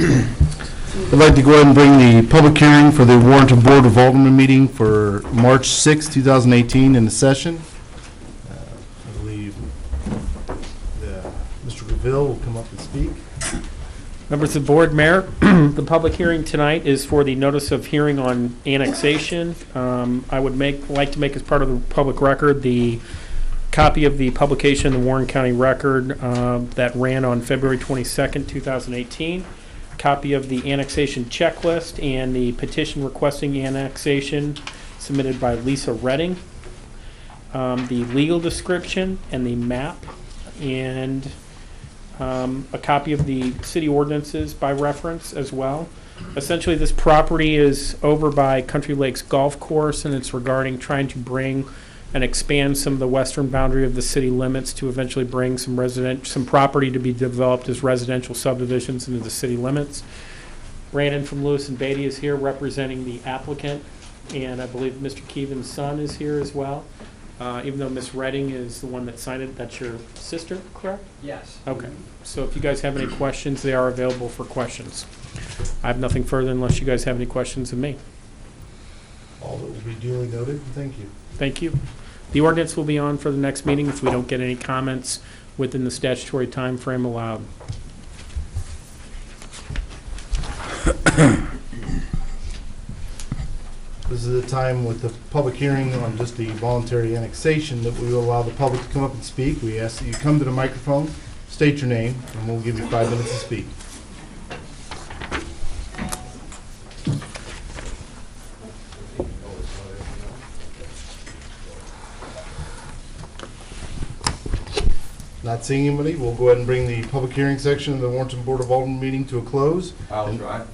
I'd like to go ahead and bring the public hearing for the Warrenton Board of Aldermen meeting for March 6, 2018 into session. I believe Mr. Reville will come up and speak. Members of the board, Mayor, the public hearing tonight is for the notice of hearing on annexation. I would like to make as part of the public record the copy of the publication in the Warren County Record that ran on February 22nd, 2018. Copy of the annexation checklist and the petition requesting annexation submitted by Lisa Redding. The legal description and the map, and a copy of the city ordinances by reference as well. Essentially, this property is over by Country Lakes Golf Course, and it's regarding trying to bring and expand some of the western boundary of the city limits to eventually bring some property to be developed as residential subdivisions into the city limits. Brandon from Lewis and Beatty is here representing the applicant, and I believe Mr. Keevan's son is here as well. Even though Ms. Redding is the one that signed it, that's your sister, correct? Yes. Okay. So if you guys have any questions, they are available for questions. I have nothing further unless you guys have any questions of me. All that will be duly noted. Thank you. Thank you. The ordinance will be on for the next meeting if we don't get any comments within the statutory time frame allowed. This is the time with the public hearing on just the voluntary annexation that we will allow the public to come up and speak. We ask that you come to the microphone, state your name, and we'll give you 5 minutes to speak. Not seeing anybody, we'll go ahead and bring the public hearing section of the Warrenton Board of Aldermen meeting to a close. I'll try.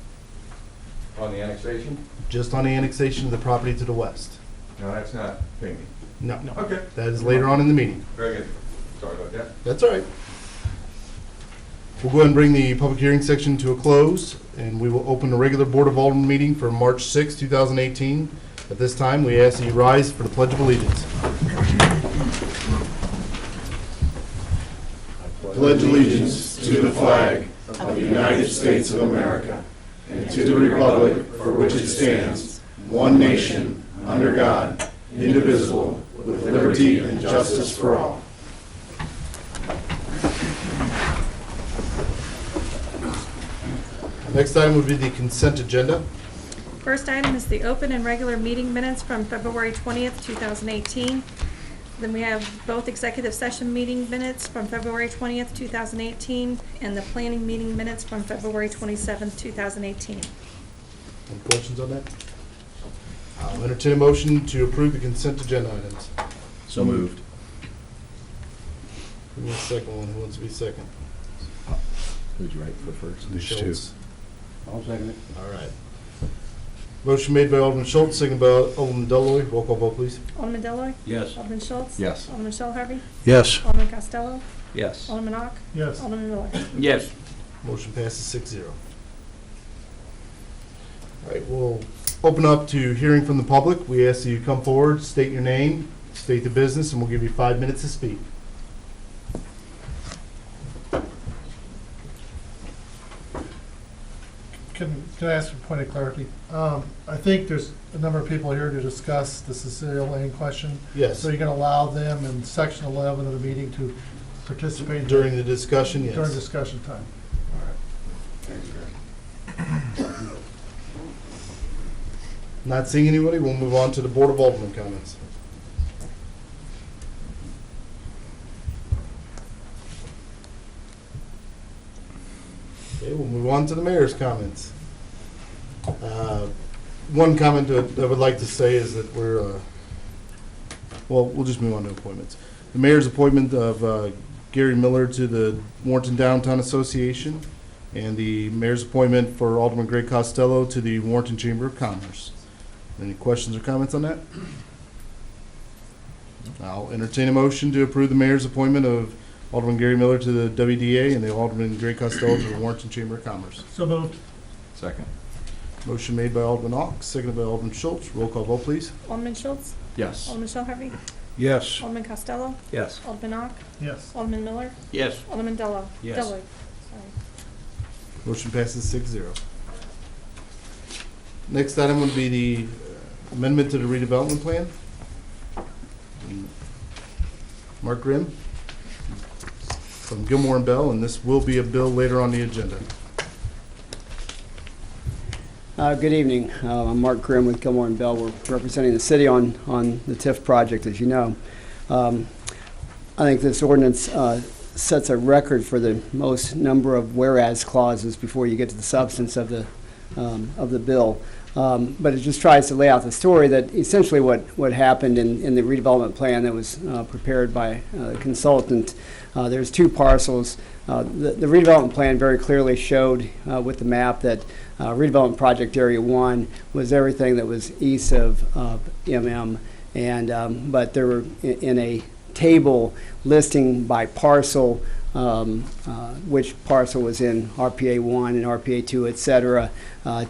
On the annexation? Just on the annexation of the property to the west. No, that's not Pinckney. No, Okay. that is later on in the meeting. Very good. Sorry about that. That's all right. We'll go ahead and bring the public hearing section to a close, and we will open the regular Board of Aldermen meeting for March 6, 2018. At this time, we ask that you rise for the Pledge of Allegiance. Pledge allegiance to the flag of the United States of America and to the republic for which it stands, one nation, under God, indivisible, with liberty and justice for all. Next item would be the consent agenda. First item is the open and regular meeting minutes from February 20th, 2018. Then we have both executive session meeting minutes from February 20th, 2018, and the planning meeting minutes from February 27th, 2018. Any questions on that? I'll entertain a motion to approve the consent agenda items. So moved. Give me a second one. Who wants to be second? Who'd you write for first? Schultz. I'll second it. All right. Motion made by Alderman Schultz, seconded by Alderman Deloy. Roll call vote, please. Alderman Deloy, Yes. Alderman Schultz? Yes. Alderman Shell Harvey? Yes. Alderman Costello? Yes. Alderman Ock? Yes. Alderman Miller? Yes. Motion passes 6-0. All right, we'll open up to hearing from the public. We ask that you come forward, state your name, state the business, and we'll give you 5 minutes to speak. Can I ask a point of clarity? I think there's a number of people here to discuss the Cecilia Lane question. Yes. So you're going to allow them in section 11 of the meeting to participate During the discussion, yes. during discussion time. Not seeing anybody, we'll move on to the Board of Aldermen comments. Okay, we'll move on to the mayor's comments. One comment that I would like to say is that we'll just move on to appointments. The mayor's appointment of Gary Miller to the Warrenton Downtown Association, and the mayor's appointment for Alderman Greg Costello to the Warrenton Chamber of Commerce. Any questions or comments on that? I'll entertain a motion to approve the mayor's appointment of Alderman Gary Miller to the WDA and the Alderman Greg Costello to the Warrenton Chamber of Commerce. So moved. Second. Motion made by Alderman Ock, seconded by Alderman Schultz. Roll call vote, please. Alderman Schultz? Yes. Alderman Shell Harvey? Yes. Alderman Costello? Yes. Alderman Ock? Yes. Alderman Miller? Yes. Alderman Yes. Deloy? Sorry. Motion passes 6-0. Next item would be the amendment to the redevelopment plan. Mark Grimm from Gilmore and Bell, and this will be a bill later on the agenda. Good evening. I'm Mark Grimm with Gilmore and Bell. We're representing the city on the TIF project, as you know. I think this ordinance sets a record for the most number of whereas clauses before you get to the substance of the bill. But it just tries to lay out the story that essentially what happened in the redevelopment plan that was prepared by a consultant. There's two parcels. The redevelopment plan very clearly showed with the map that redevelopment project area 1 was everything that was east of MM, and but there were in a table listing by parcel which parcel was in RPA 1 and RPA 2, etc.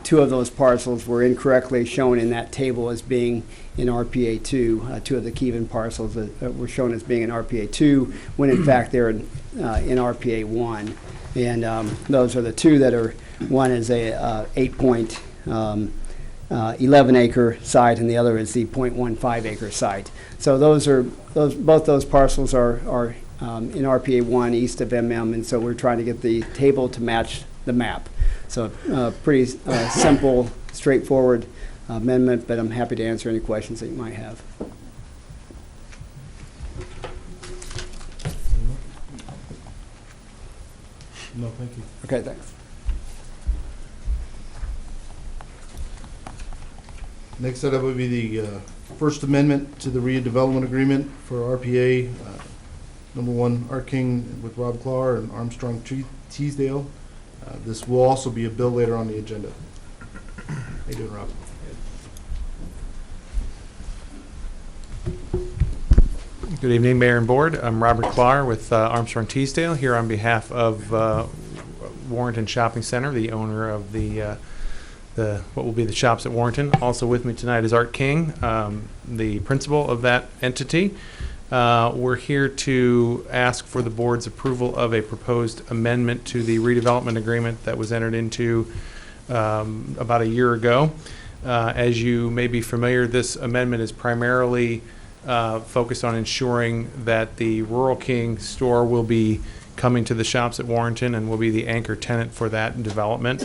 Two of those parcels were incorrectly shown in that table as being in RPA 2. Two of the Kevin parcels that were shown as being in RPA 2 when in fact they're in RPA 1. And those are the two that are, one is a 8.11 acre site and the other is the 0.15 acre site. So both those parcels are in RPA 1 east of MM, and so we're trying to get the table to match the map. So pretty simple, straightforward amendment, but I'm happy to answer any questions that you might have. No, thank you. Okay, thanks. Next item would be the First Amendment to the redevelopment agreement for RPA number 1 Art King with Rob Clark and Armstrong Teasdale. This will also be a bill later on the agenda. How you doing, Rob? Good evening, Mayor and Board. I'm Robert Clark with Armstrong Teasdale here on behalf of Warrenton Shopping Center, the owner of the what will be the shops at Warrenton. Also with me tonight is Art King, the principal of that entity. We're here to ask for the board's approval of a proposed amendment to the redevelopment agreement that was entered into about a year ago. As you may be familiar, this amendment is primarily focused on ensuring that the Rural King store will be coming to the shops at Warrenton and will be the anchor tenant for that development.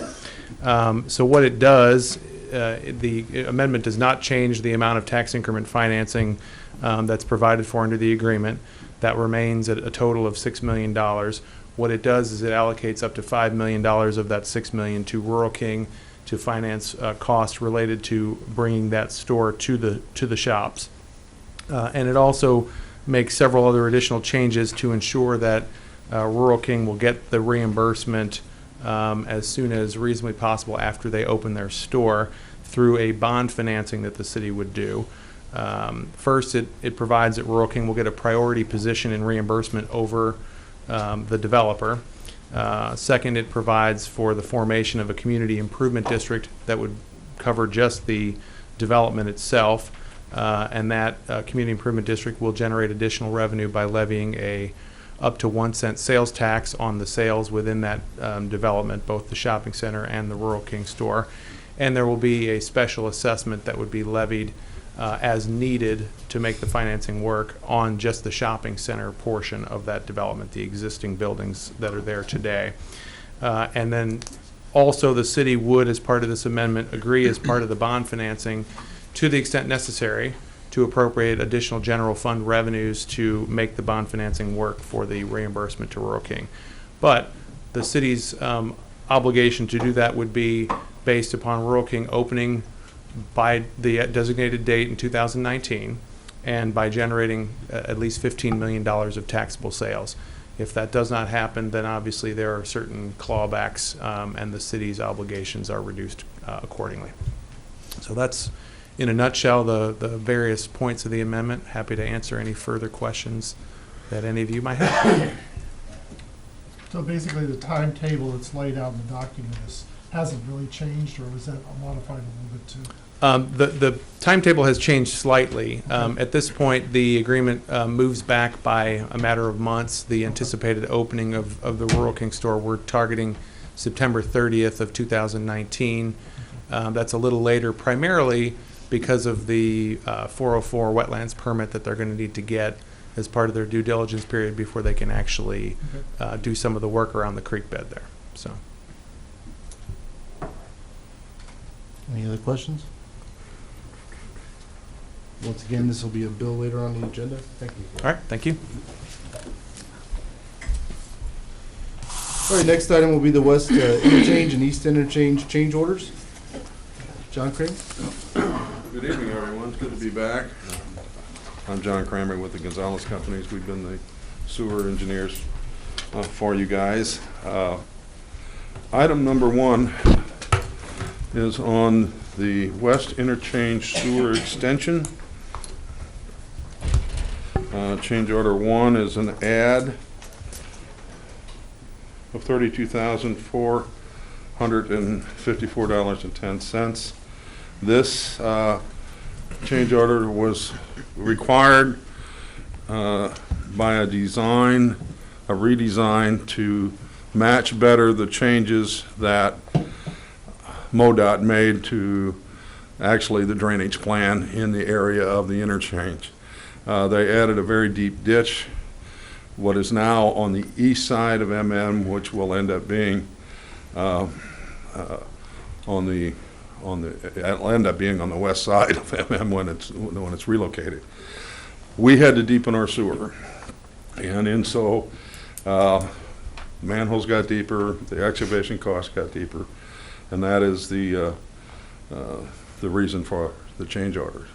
So what it does, the amendment does not change the amount of tax increment financing that's provided for under the agreement. That remains at a total of $6 million. What it does is it allocates up to $5 million of that $6 million to Rural King to finance costs related to bringing that store to the shops. And it also makes several other additional changes to ensure that Rural King will get the reimbursement as soon as reasonably possible after they open their store through a bond financing that the city would do. First, it provides that Rural King will get a priority position in reimbursement over the developer. Second, it provides for the formation of a community improvement district that would cover just the development itself. And that community improvement district will generate additional revenue by levying a up to 1 cent sales tax on the sales within that development, both the shopping center and the Rural King store. And there will be a special assessment that would be levied as needed to make the financing work on just the shopping center portion of that development, the existing buildings that are there today. And then also the city would, as part of this amendment, agree as part of the bond financing to the extent necessary to appropriate additional general fund revenues to make the bond financing work for the reimbursement to Rural King. But the city's obligation to do that would be based upon Rural King opening by the designated date in 2019 and by generating at least $15 million of taxable sales. If that does not happen, then obviously there are certain clawbacks and the city's obligations are reduced accordingly. So that's, in a nutshell, the various points of the amendment. Happy to answer any further questions that any of you might have. So basically, the timetable that's laid out in the document hasn't really changed, or was that modified a little bit too? The timetable has changed slightly. At this point, the agreement moves back by a matter of months. The anticipated opening of the Rural King store, we're targeting September 30th of 2019. That's a little later, primarily because of the 404 wetlands permit that they're going to need to get as part of their due diligence period before they can actually do some of the work around the creek bed there. So, Any other questions? Once again, this will be a bill later on the agenda. Thank you. all right, thank you. All right, next item will be the west interchange and east interchange change orders. John Crane? Good evening, everyone. It's good to be back. I'm John Kramer with the Gonzalez Companies. We've been the sewer engineers for you guys. Item number 1 is on the west interchange sewer extension. Change order 1 is an add of $32,454.10. This change order was required by a redesign to match better the changes that MoDOT made to actually the drainage plan in the area of the interchange. They added a very deep ditch, what is now on the east side of MM, which will end up being it'll end up being on the west side of MM when it's relocated. We had to deepen our sewer, and so manholes got deeper, the excavation costs got deeper, and that is the reason for the change order.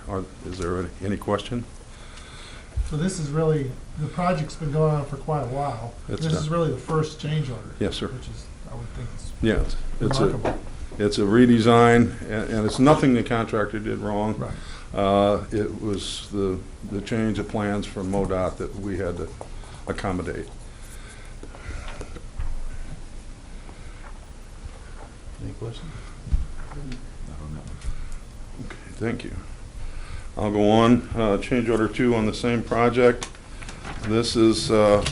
Is there any question? So this is really, the project's been going on for quite a while. It's This is done. really the first change order. Yes, sir. Which is, I would think, is Yeah, it's remarkable. It's a redesign, and it's nothing the contractor did wrong. Right. It was the change of plans from MoDOT that we had to accommodate. Any questions? Okay, thank you. I'll go on. Change order 2 on the same project. This is a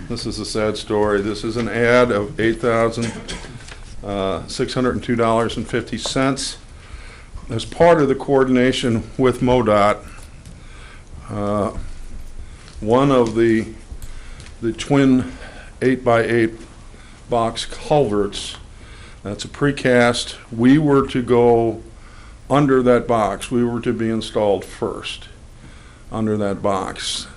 sad story. This is an add of $8,602.50. As part of the coordination with MoDOT, one of the twin 8x8 box culverts, that's a precast, we were to go under that box. We were to be installed first under that box.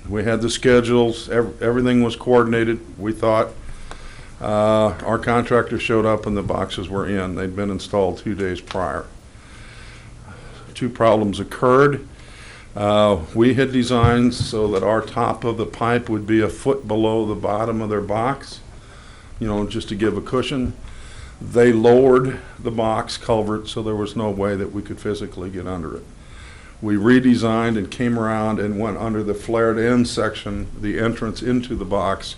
We had the schedules, everything was coordinated, we thought. Our contractor showed up and the boxes were in. They'd been installed 2 days prior. 2 problems occurred. We had designed so that our top of the pipe would be a foot below the bottom of their box, just to give a cushion. They lowered the box culvert, so there was no way that we could physically get under it. We redesigned and came around and went under the flared end section, the entrance into the box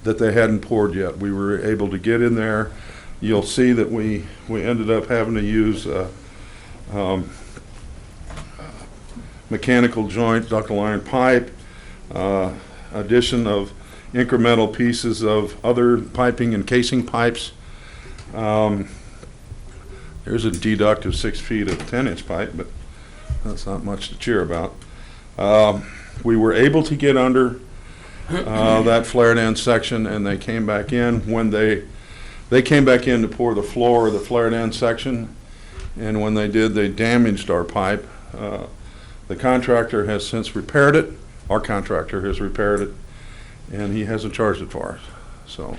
that they hadn't poured yet. We were able to get in there. You'll see that we ended up having to use mechanical joint ductile iron pipe, addition of incremental pieces of other piping and casing pipes. There's a deduct of 6 feet of 10-inch pipe, but that's not much to cheer about. We were able to get under that flared end section, and they came back in. When they came back in to pour the floor of the flared end section, and when they did, they damaged our pipe. The contractor has since repaired it. Our contractor has repaired it, and he hasn't charged it for us. So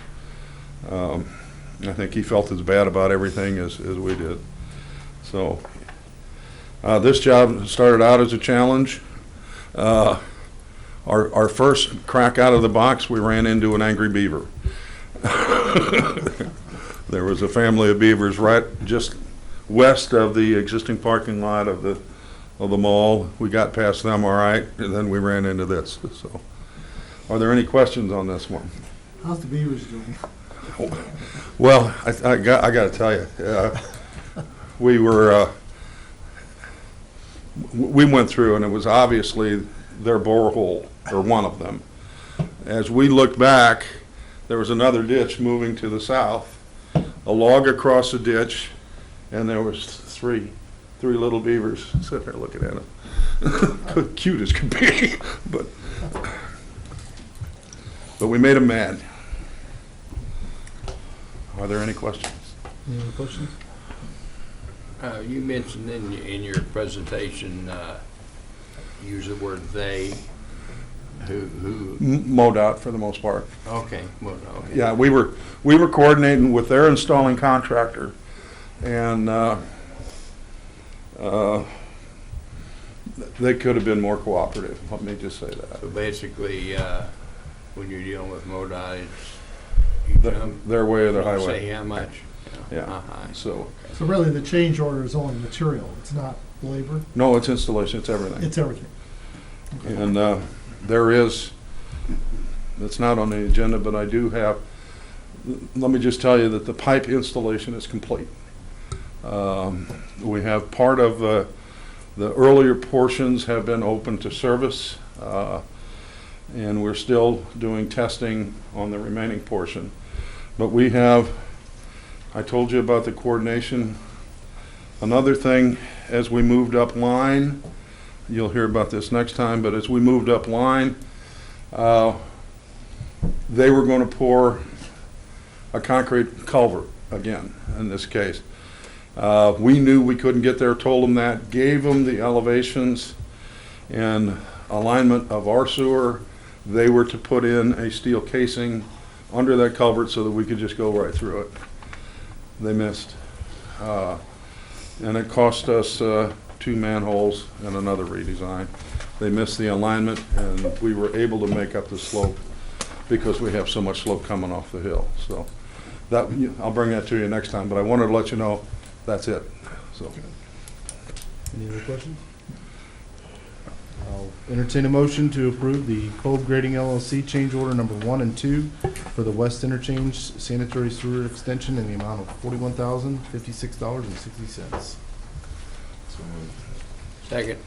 I think he felt as bad about everything as we did. So this job started out as a challenge. Our first crack out of the box, we ran into an angry beaver. There was a family of beavers right just west of the existing parking lot of the mall. We got past them all right, and then we ran into this. So, are there any questions on this one? How's the Beavers doing? Well, I got to tell you, we went through, and it was obviously their borehole, or one of them. As we looked back, there was another ditch moving to the south, a log across the ditch, and there was three little beavers sitting there looking at them. Cute as could be, but we made them mad. Are there any questions? Any other questions? You mentioned in your presentation, use the word "they." Who? MoDOT for the most part. Okay. Well, okay. Yeah, we were coordinating with their installing contractor, and they could have been more cooperative. Let me just say that. So basically, when you're dealing with MoDOT, you Their way or the don't highway. say how much. Yeah. Uh-huh. So So really, the change order is only material, it's not labor, no, it's installation. It's everything. it's everything. And there is. It's not on the agenda, but I do have. Let me just tell you that the pipe installation is complete. We have part of the earlier portions have been open to service, and we're still doing testing on the remaining portion. But we have, I told you about the coordination. Another thing, as we moved up line, you'll hear about this next time, but as we moved up line, they were going to pour a concrete culvert again, in this case. We knew we couldn't get there, told them that, gave them the elevations and alignment of our sewer. They were to put in a steel casing under that culvert so that we could just go right through it. They missed. And it cost us 2 manholes and another redesign. They missed the alignment, and we were able to make up the slope because we have so much slope coming off the hill. So that, I'll bring that to you next time, but I wanted to let you know that's it. So. Any other questions? I'll entertain a motion to approve the Kolb Grading LLC change order number 1 and 2 for the West Interchange sanitary sewer extension in the amount of $41,056.60. Second.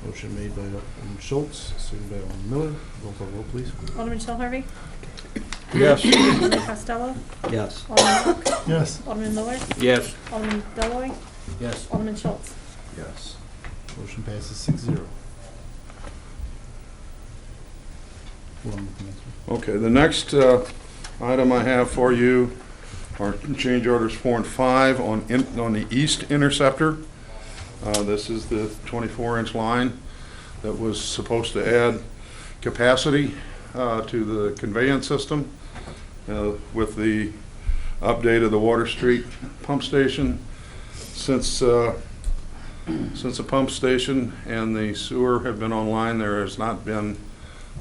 Motion made by Alderman Schultz, seconded by Alderman Miller. Roll call vote, please. Alderman Shell Harvey? Yes. Alderman Costello? Yes. Alderman Ock? Yes, Alderman Miller? Yes. Alderman Deloy, Yes. Alderman Schultz? Yes. Motion passes 6-0. Hold on with the next one. Okay, the next item I have for you are change orders 4 and 5 on the east interceptor. This is the 24-inch line that was supposed to add capacity to the conveyance system with the update of the Water Street pump station. Since the pump station and the sewer have been online, there has not been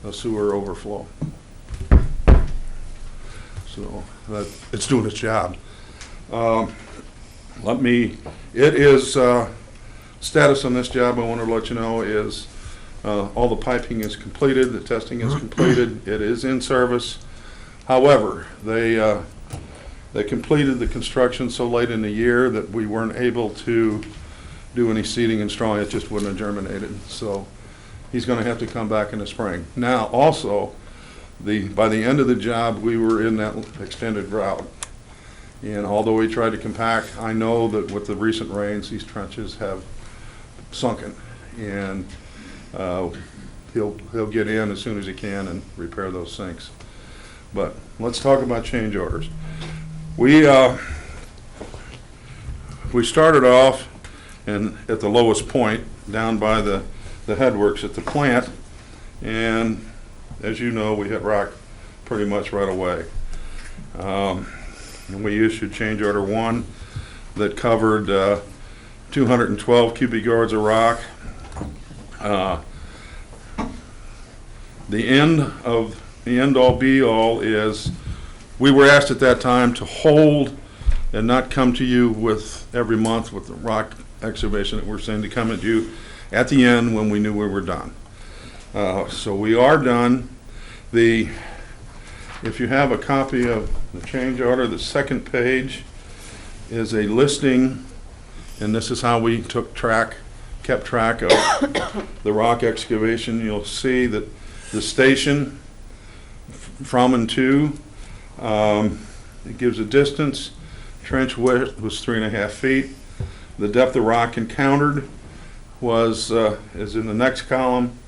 a sewer overflow. So it's doing its job. Status on this job, I want to let you know, is all the piping is completed, the testing is completed, it is in service. However, they completed the construction so late in the year that we weren't able to do any seeding and strawing. It just wouldn't have germinated. So he's going to have to come back in the spring. Now, also, by the end of the job, we were in that extended drought. And although we tried to compact, I know that with the recent rains, these trenches have sunken. And he'll get in as soon as he can and repair those sinks. But let's talk about change orders. We started off at the lowest point down by the headworks at the plant, and as you know, we hit rock pretty much right away. And we issued change order 1 that covered 212 cubic yards of rock. The end all be all is we were asked at that time to hold and not come to you with every month with the rock excavation that we're saying, to come at you at the end when we knew we were done. So we are done. If you have a copy of the change order, the second page is a listing, and this is how we kept track of the rock excavation. You'll see that the station from and to. It gives a distance. Trench width was 3.5 feet. The depth of rock encountered was is in the next column.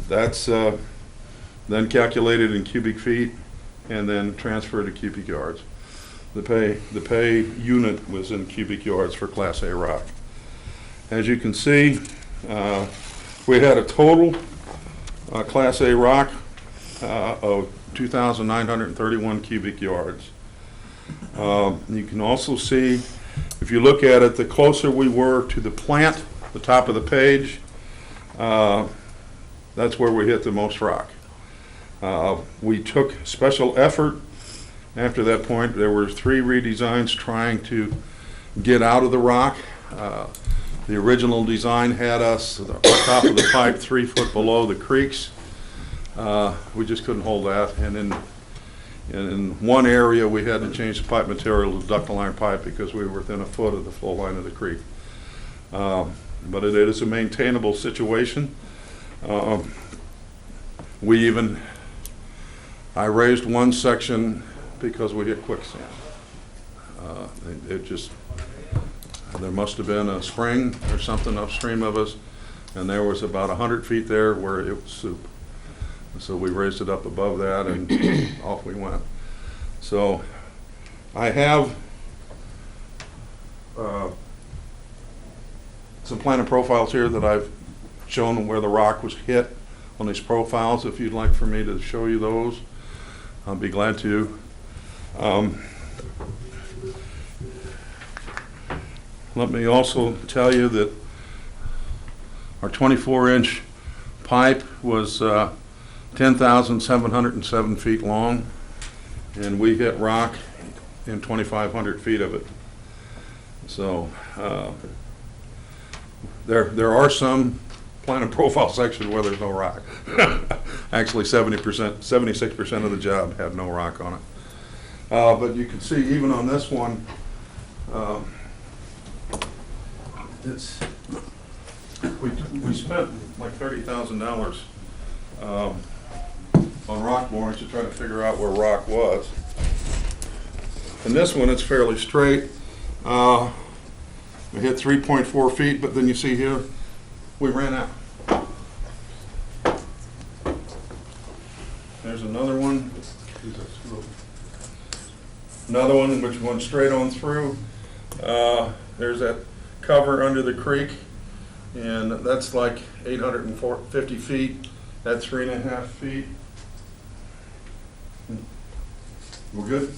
That's then calculated in cubic feet and then transferred to cubic yards. The pay unit was in cubic yards for Class A rock. As you can see, we had a total Class A rock of 2,931 cubic yards. You can also see, if you look at it, the closer we were to the plant, the top of the page, that's where we hit the most rock. We took special effort. After that point, there were 3 redesigns trying to get out of the rock. The original design had us on top of the pipe 3 foot below the creeks. We just couldn't hold that. And in one area, we had to change the pipe material to ductile iron pipe because we were within a foot of the flow line of the creek. But it is a maintainable situation. I raised one section because we hit quicksand. There must have been a spring or something upstream of us, and there was about 100 feet there where it was soup. So we raised it up above that, and off we went. So I have some plan and profiles here that I've shown where the rock was hit on these profiles. If you'd like for me to show you those, I'll be glad to. Let me also tell you that our 24-inch pipe was 10,707 feet long, and we hit rock in 2,500 feet of it. So there are some plan and profile sections where there's no rock. Actually, 76% of the job had no rock on it. But you can see even on this one, we spent like $30,000 on rock borings to try to figure out where rock was. And this one, it's fairly straight. We hit 3.4 feet, but then you see here, we ran out. There's another one. Another one which went straight on through. There's that cover under the creek, and that's like 850 feet at 3.5 feet. We're good?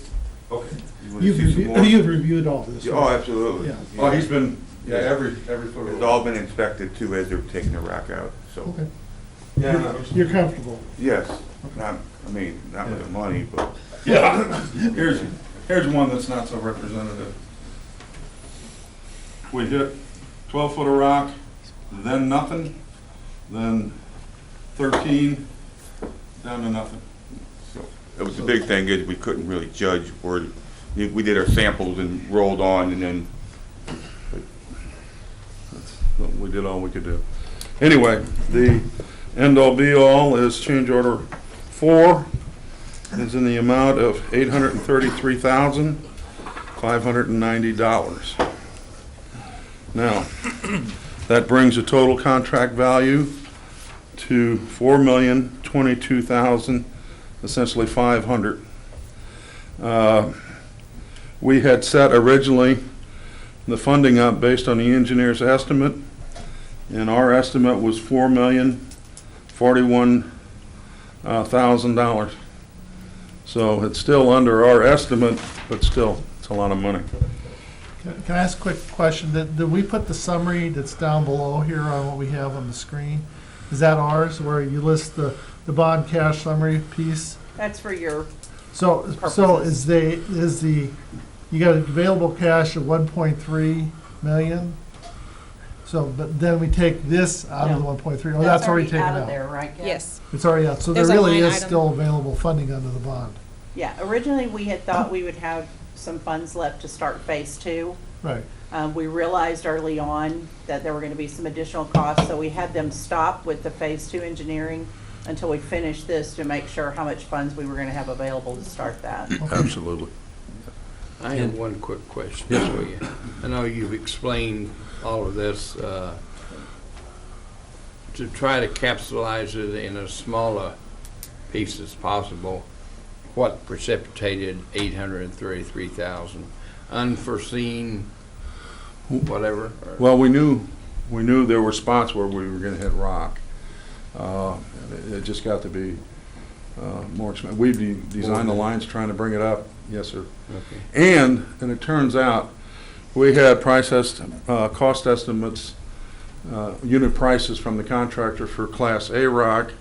Okay. You've reviewed all this, Oh, right? absolutely. Yeah. Oh, he's been, every foot. It's all been inspected too as they're taking the rock out, so. Okay. Yeah. You're comfortable? Yes, not with the money, but. Yeah. Here's one that's not so representative. We hit 12 foot of rock, then nothing, then 13, down to nothing. So, it was the big thing is we couldn't really judge where, we did our samples and rolled on and then. We did all we could do. Anyway, the end all be all is change order 4 is in the amount of $833,590. Now, that brings the total contract value to $4,022,000, essentially $500,000. We had set originally the funding up based on the engineer's estimate, and our estimate was $4,041,000. So it's still under our estimate, but still, it's a lot of money. Can I ask a quick question? Did we put the summary that's down below here on what we have on the screen? Is that ours, where you list the bond cash summary piece? That's for your So purposes. you got available cash of 1.3 million? So, but then we take this out of the 1.3, oh, that's already taken out out? of there, right? Gail? Yes. It's already out, so there There's a really line is item. still available funding under the bond. Yeah, originally we had thought we would have some funds left to start phase 2. Right, We realized early on that there were going to be some additional costs, so we had them stop with the phase 2 engineering until we finish this to make sure how much funds we were gonna have available to start that. Absolutely. I have one quick question for you. I know you've explained all of this, to try to capsulize it in as smaller piece as possible. What precipitated 833,000? Unforeseen, whatever? or- Well, we knew there were spots where we were gonna hit rock. It just got to be more expensive. We designed the lines trying to bring it up. Yes, sir. Okay. And it turns out, we had cost estimates, unit prices from the contractor for Class A rock,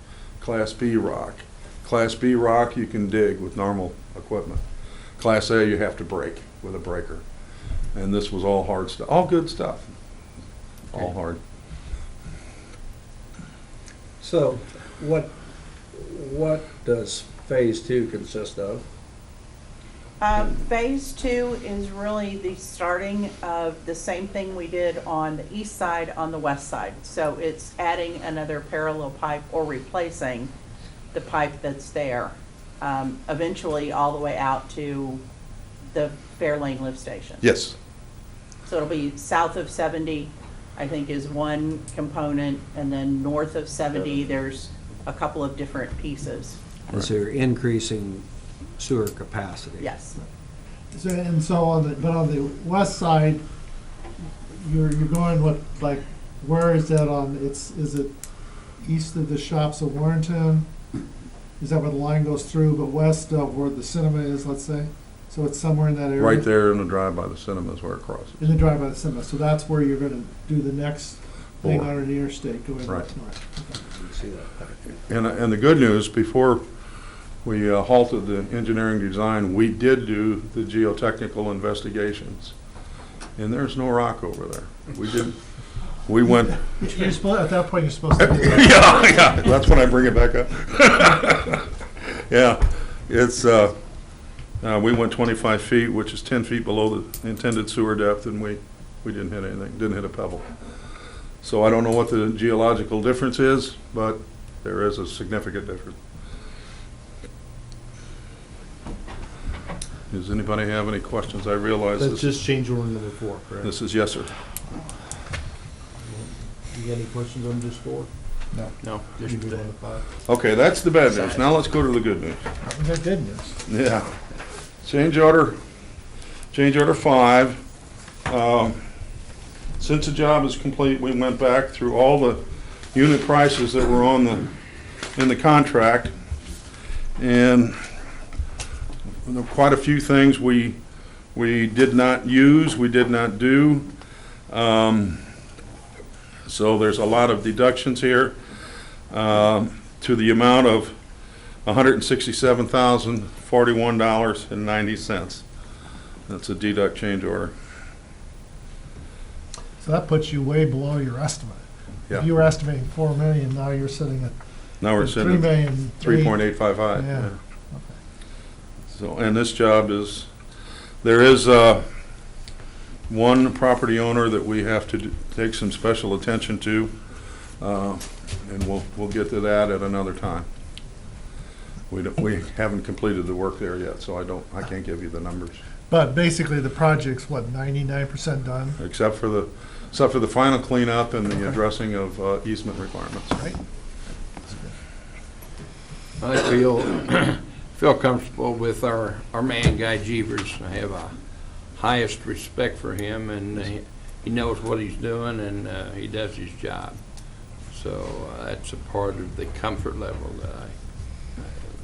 Class B rock. Class B rock, you can dig with normal equipment. Class A, you have to break with a breaker. And this was all hard stuff, all good stuff, all hard. So, what does phase 2 consist of? Phase 2 is really the starting of the same thing we did on the east side on the west side. So it's adding another parallel pipe or replacing the pipe that's there, eventually all the way out to the Fairlane lift station. Yes. So it'll be south of 70, I think, is one component, and then north of 70, there's a couple of different pieces. And so you're increasing sewer capacity. Yes. So, and so on the west side, you're going with, like, where is that on, is it east of the shops of Warrenton? Is that where the line goes through, but west of where the cinema is, let's say? So it's somewhere in that area? Right there in the drive by the cinema is where it crosses. In the drive by the cinema, so that's where you're gonna do the next thing Or- under the interstate going Right. north. You see that? And the good news, before we halted the engineering design, we did do the geotechnical investigations. And there's no rock over there. We went, You're supposed, at that point, you're supposed to. yeah, that's when I bring it back up. Yeah, it's, we went 25 feet, which is 10 feet below the intended sewer depth, and we didn't hit anything, didn't hit a pebble. So I don't know what the geological difference is, but there is a significant difference. Does anybody have any questions? I realize That's this, just change order number 4, correct? this is, yes, sir. You got any questions on just 4? No, You just move on to 5? Okay, that's the bad news. Now let's go to the good news. We got good news. Yeah. Change order 5. Since the job is complete, we went back through all the unit prices that were in the contract. And there were quite a few things we did not use, we did not do. So there's a lot of deductions here to the amount of $167,041.90. That's a deduct change order. So that puts you way below your estimate. Yeah. If you were estimating 4 million, now you're sitting at Now we're 3 sitting at million. 3.855. Yeah. So, and this job is, there is one property owner that we have to take some special attention to, and we'll get to that at another time. We haven't completed the work there yet, so I can't give you the numbers, But basically, the project's, what, 99% done? except for the final cleanup and the addressing of easement requirements. Right. I feel comfortable with our man, Guy Jeevers. I have a highest respect for him, and he knows what he's doing, and he does his job. So that's a part of the comfort level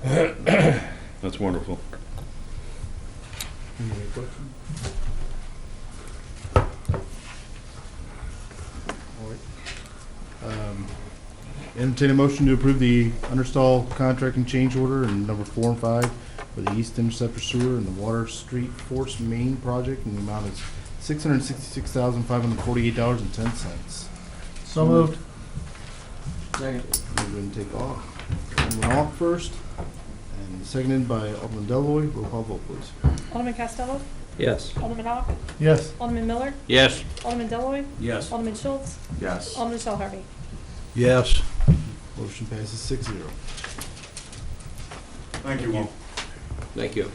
that That's wonderful. Any other questions? All right. Entertain a motion to approve the understall contract and change order in number 4 and 5 for the East Interceptor Sewer and the Water Street Force Main Project, and the amount is $666,548.10. So moved. Second. We're going to take off. Alderman Ock first, and seconded by Alderman Deloy. Roll call vote, please. Alderman Costello? Yes. Alderman Ock? Yes. Alderman Miller? yes. Alderman Deloy, Yes. Alderman Schultz? Yes. Alderman Shell Harvey? Yes. Motion passes 6-0. Thank you, Walt. Thank you.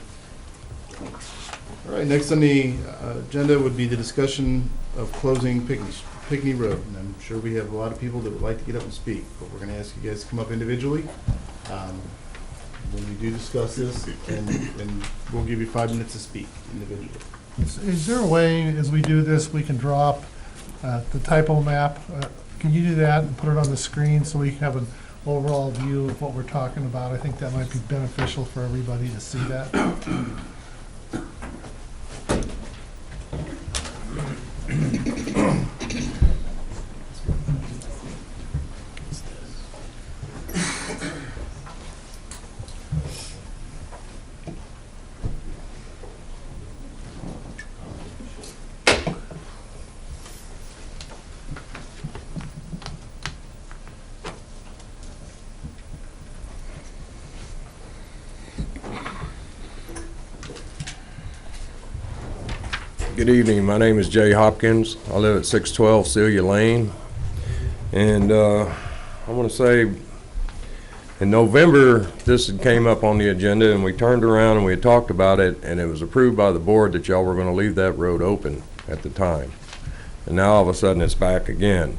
All right, next on the agenda would be the discussion of closing Pinckney Road. And I'm sure we have a lot of people that would like to get up and speak, but we're going to ask you guys to come up individually when we do discuss this, and we'll give you 5 minutes to speak individually. Is there a way, as we do this, we can draw up the typo map? Can you do that and put it on the screen so we can have an overall view of what we're talking about? I think that might be beneficial for everybody to see that. Good evening. My name is Jay Hopkins. I live at 612 Celia Lane. And I want to say in November, this had came up on the agenda, and we turned around and we had talked about it, and it was approved by the board that y'all were going to leave that road open at the time. And now all of a sudden it's back again.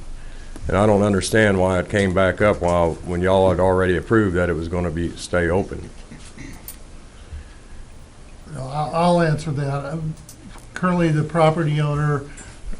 And I don't understand why it came back up when y'all had already approved that it was going to stay open. I'll answer that. Currently, the property owner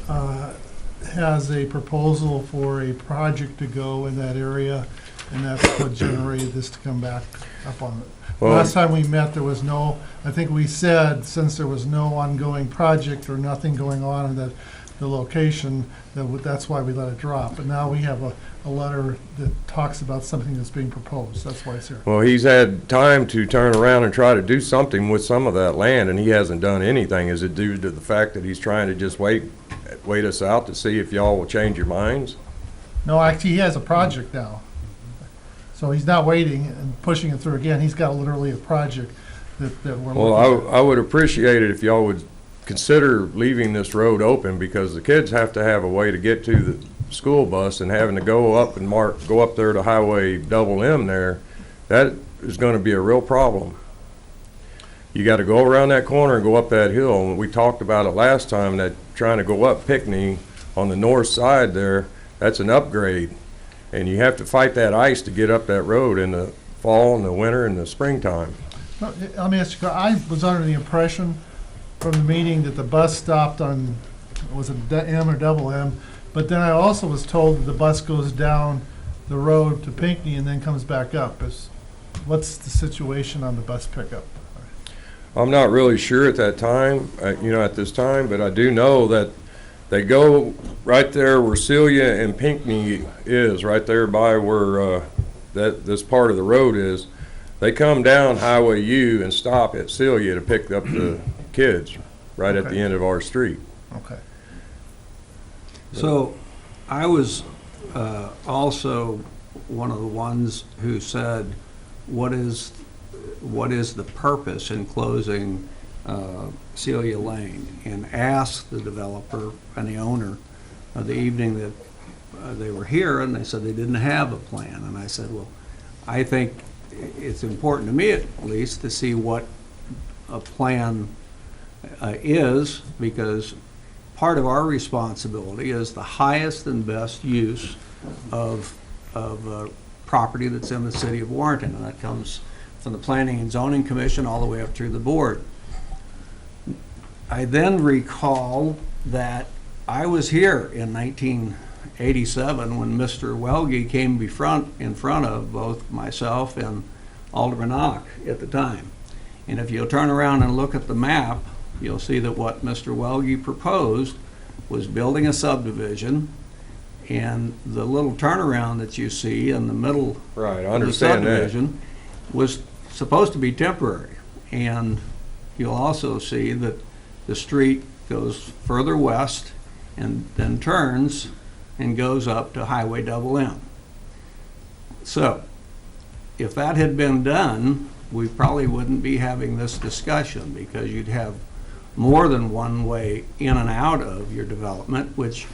has a proposal for a project to go in that area, and that's what generated this to come back up on it. Well, last time we met, there was no, I think we said, since there was no ongoing project or nothing going on in the location, that's why we let it drop. But now we have a letter that talks about something that's being proposed. That's why it's here. Well, he's had time to turn around and try to do something with some of that land, and he hasn't done anything. Is it due to the fact that he's trying to just wait us out to see if y'all will change your minds? No, actually, he has a project now. So he's not waiting and pushing it through again. He's got literally a project that we're looking at. Well, I would appreciate it if y'all would consider leaving this road open, because the kids have to have a way to get to the school bus, and having to go up there to Highway Double M there, that is going to be a real problem. You got to go around that corner and go up that hill. And we talked about it last time, that trying to go up Pinckney on the north side there, that's an upgrade. And you have to fight that ice to get up that road in the fall and the winter and the springtime. Let me ask you, I was under the impression from the meeting that the bus stopped on, was it M or Double M? But then I also was told that the bus goes down the road to Pinckney and then comes back up. What's the situation on the bus pickup? I'm not really sure at that time, at this time, but I do know that they go right there where Celia and Pinckney is, right there by where this part of the road is. They come down Highway U and stop at Celia to pick up the kids right at the end of our street. Okay. So I was also one of the ones who said, what is the purpose in closing Celia Lane, and asked the developer and the owner the evening that they were here, and they said they didn't have a plan. And I said, well, I think it's important to me at least to see what a plan is, because part of our responsibility is the highest and best use of property that's in the city of Warrenton, and that comes from the Planning and Zoning Commission all the way up through the board. I then recall that I was here in 1987 when Mr. Welge came in front of both myself and Alderman Ock at the time. And if you'll turn around and look at the map, you'll see that what Mr. Welge proposed was building a subdivision, and the little turnaround that you see in the middle Right, I of the understand that. subdivision was supposed to be temporary. And you'll also see that the street goes further west and then turns and goes up to Highway Double M. So, if that had been done, we probably wouldn't be having this discussion, because you'd have more than one way in and out of your development, which,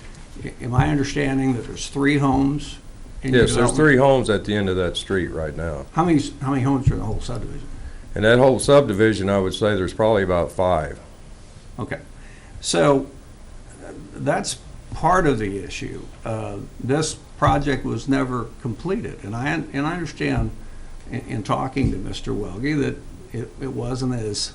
in my understanding, that there's 3 homes in your Yes, there's development? 3 homes at the end of that street right now. How many homes are in the whole subdivision? And that whole subdivision, I would say there's probably about 5. Okay. So that's part of the issue. This project was never completed, and I understand in talking to Mr. Welge that it wasn't as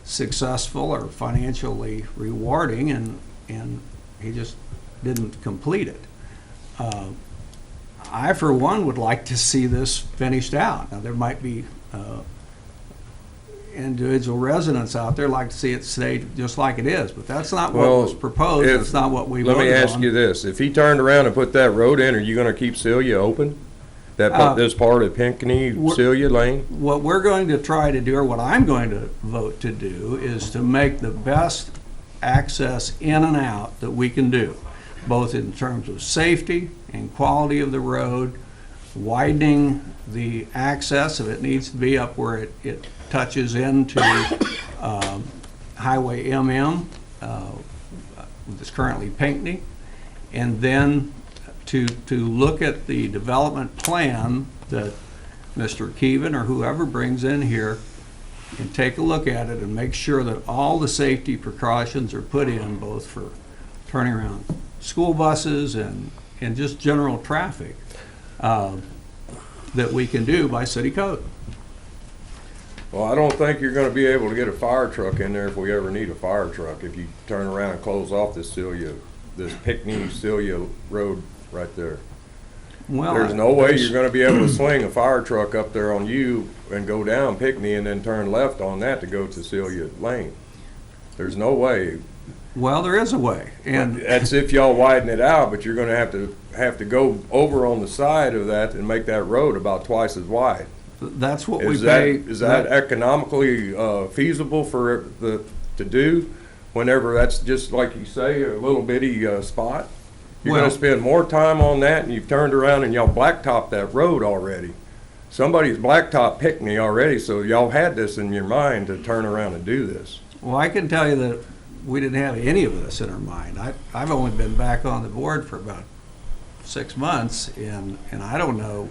successful or financially rewarding, and he just didn't complete it. I, for one, would like to see this finished out. Now, there might be individual residents out there like to see it stay just like it is, but that's not what was proposed. That's not what we voted on. Let me ask you this. If he turned around and put that road in, are you going to keep Celia open? This part of Pinckney, Celia Lane? What we're going to try to do, or what I'm going to vote to do, is to make the best access in and out that we can do, both in terms of safety and quality of the road, widening the access if it needs to be up where it touches into Highway MM, that's currently Pinckney, and then to look at the development plan that Mr. Keevan or whoever brings in here and take a look at it and make sure that all the safety precautions are put in, both for turning around school buses and just general traffic, that we can do by city code. Well, I don't think you're going to be able to get a fire truck in there if we ever need a fire truck. If you turn around and close off this Pinckney Celia Road right there. Well, There's no way you're going to be able to swing a fire truck up there on you and go down Pinckney and then turn left on that to go to Celia Lane. There's no way. Well, there is a way, and That's if y'all widen it out, but you're going to have to go over on the side of that and make that road about twice as wide. that's what we Is that, pay. is that economically feasible to do whenever that's just like you say, a little bitty spot? You're Well- gonna spend more time on that and you've turned around and y'all blacktopped that road already. Somebody's blacktopped Pinckney already, so y'all had this in your mind to turn around and do this. Well, I can tell you that we didn't have any of this in our mind. I've only been back on the board for about 6 months, and I don't know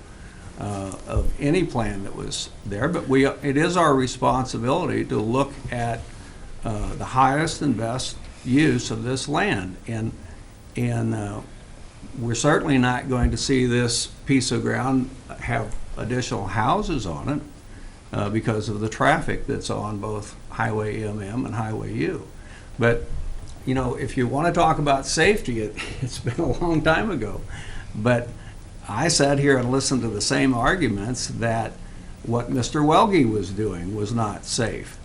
of any plan that was there, but it is our responsibility to look at the highest and best use of this land. And we're certainly not going to see this piece of ground have additional houses on it because of the traffic that's on both Highway MM and Highway U. But, if you want to talk about safety, it's been a long time ago. But I sat here and listened to the same arguments that what Mr. Welge was doing was not safe.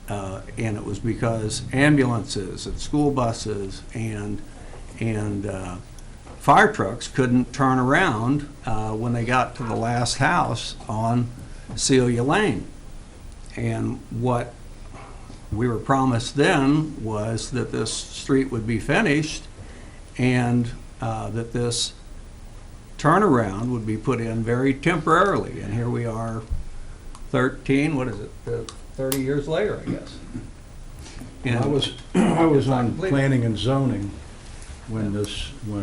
And it was because ambulances and school buses and fire trucks couldn't turn around when they got to the last house on Celia Lane. And what we were promised then was that this street would be finished and that this turnaround would be put in very temporarily. And here we are 30 years later, I guess. And I was on planning and zoning when Mr.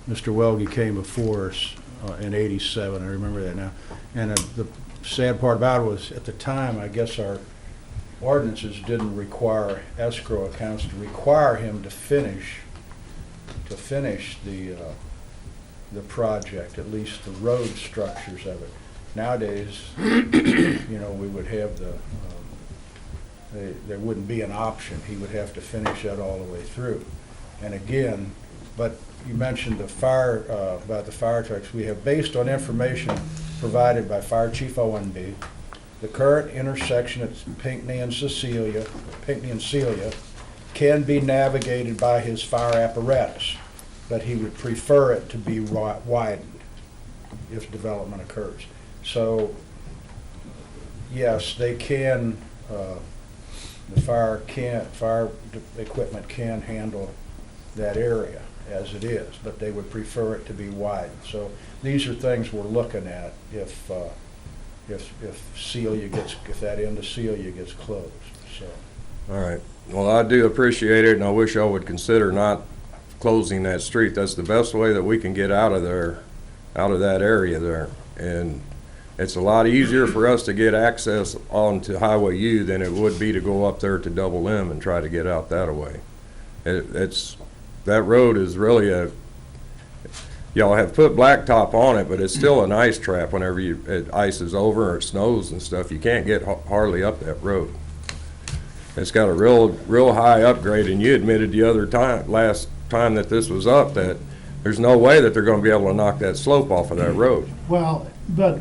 Welge came before us in '87. I remember that now. And the sad part about it was, at the time, I guess our ordinances didn't require escrow accounts to require him to finish the project, at least the road structures of it. Nowadays, we would have there wouldn't be an option. He would have to finish that all the way through. And again, but you mentioned about the fire trucks. We have, based on information provided by Fire Chief Owenby, the current intersection at Pinckney and Celia can be navigated by his fire apparatus, but he would prefer it to be widened if development occurs. So, yes, they can, the fire equipment can handle that area as it is, but they would prefer it to be widened. So these are things we're looking at if that end of Celia gets closed. So. All right. Well, I do appreciate it, and I wish y'all would consider not closing that street. That's the best way that we can get out of there out of that area there. And it's a lot easier for us to get access onto Highway U than it would be to go up there to Double M and try to get out that way. That road is really y'all have put blacktop on it, but it's still an ice trap whenever it ices over or it snows and stuff. You can't get hardly up that road. It's got a real high upgrade, and you admitted last time that this was up, that there's no way that they're gonna be able to knock that slope off of that road. Well, but,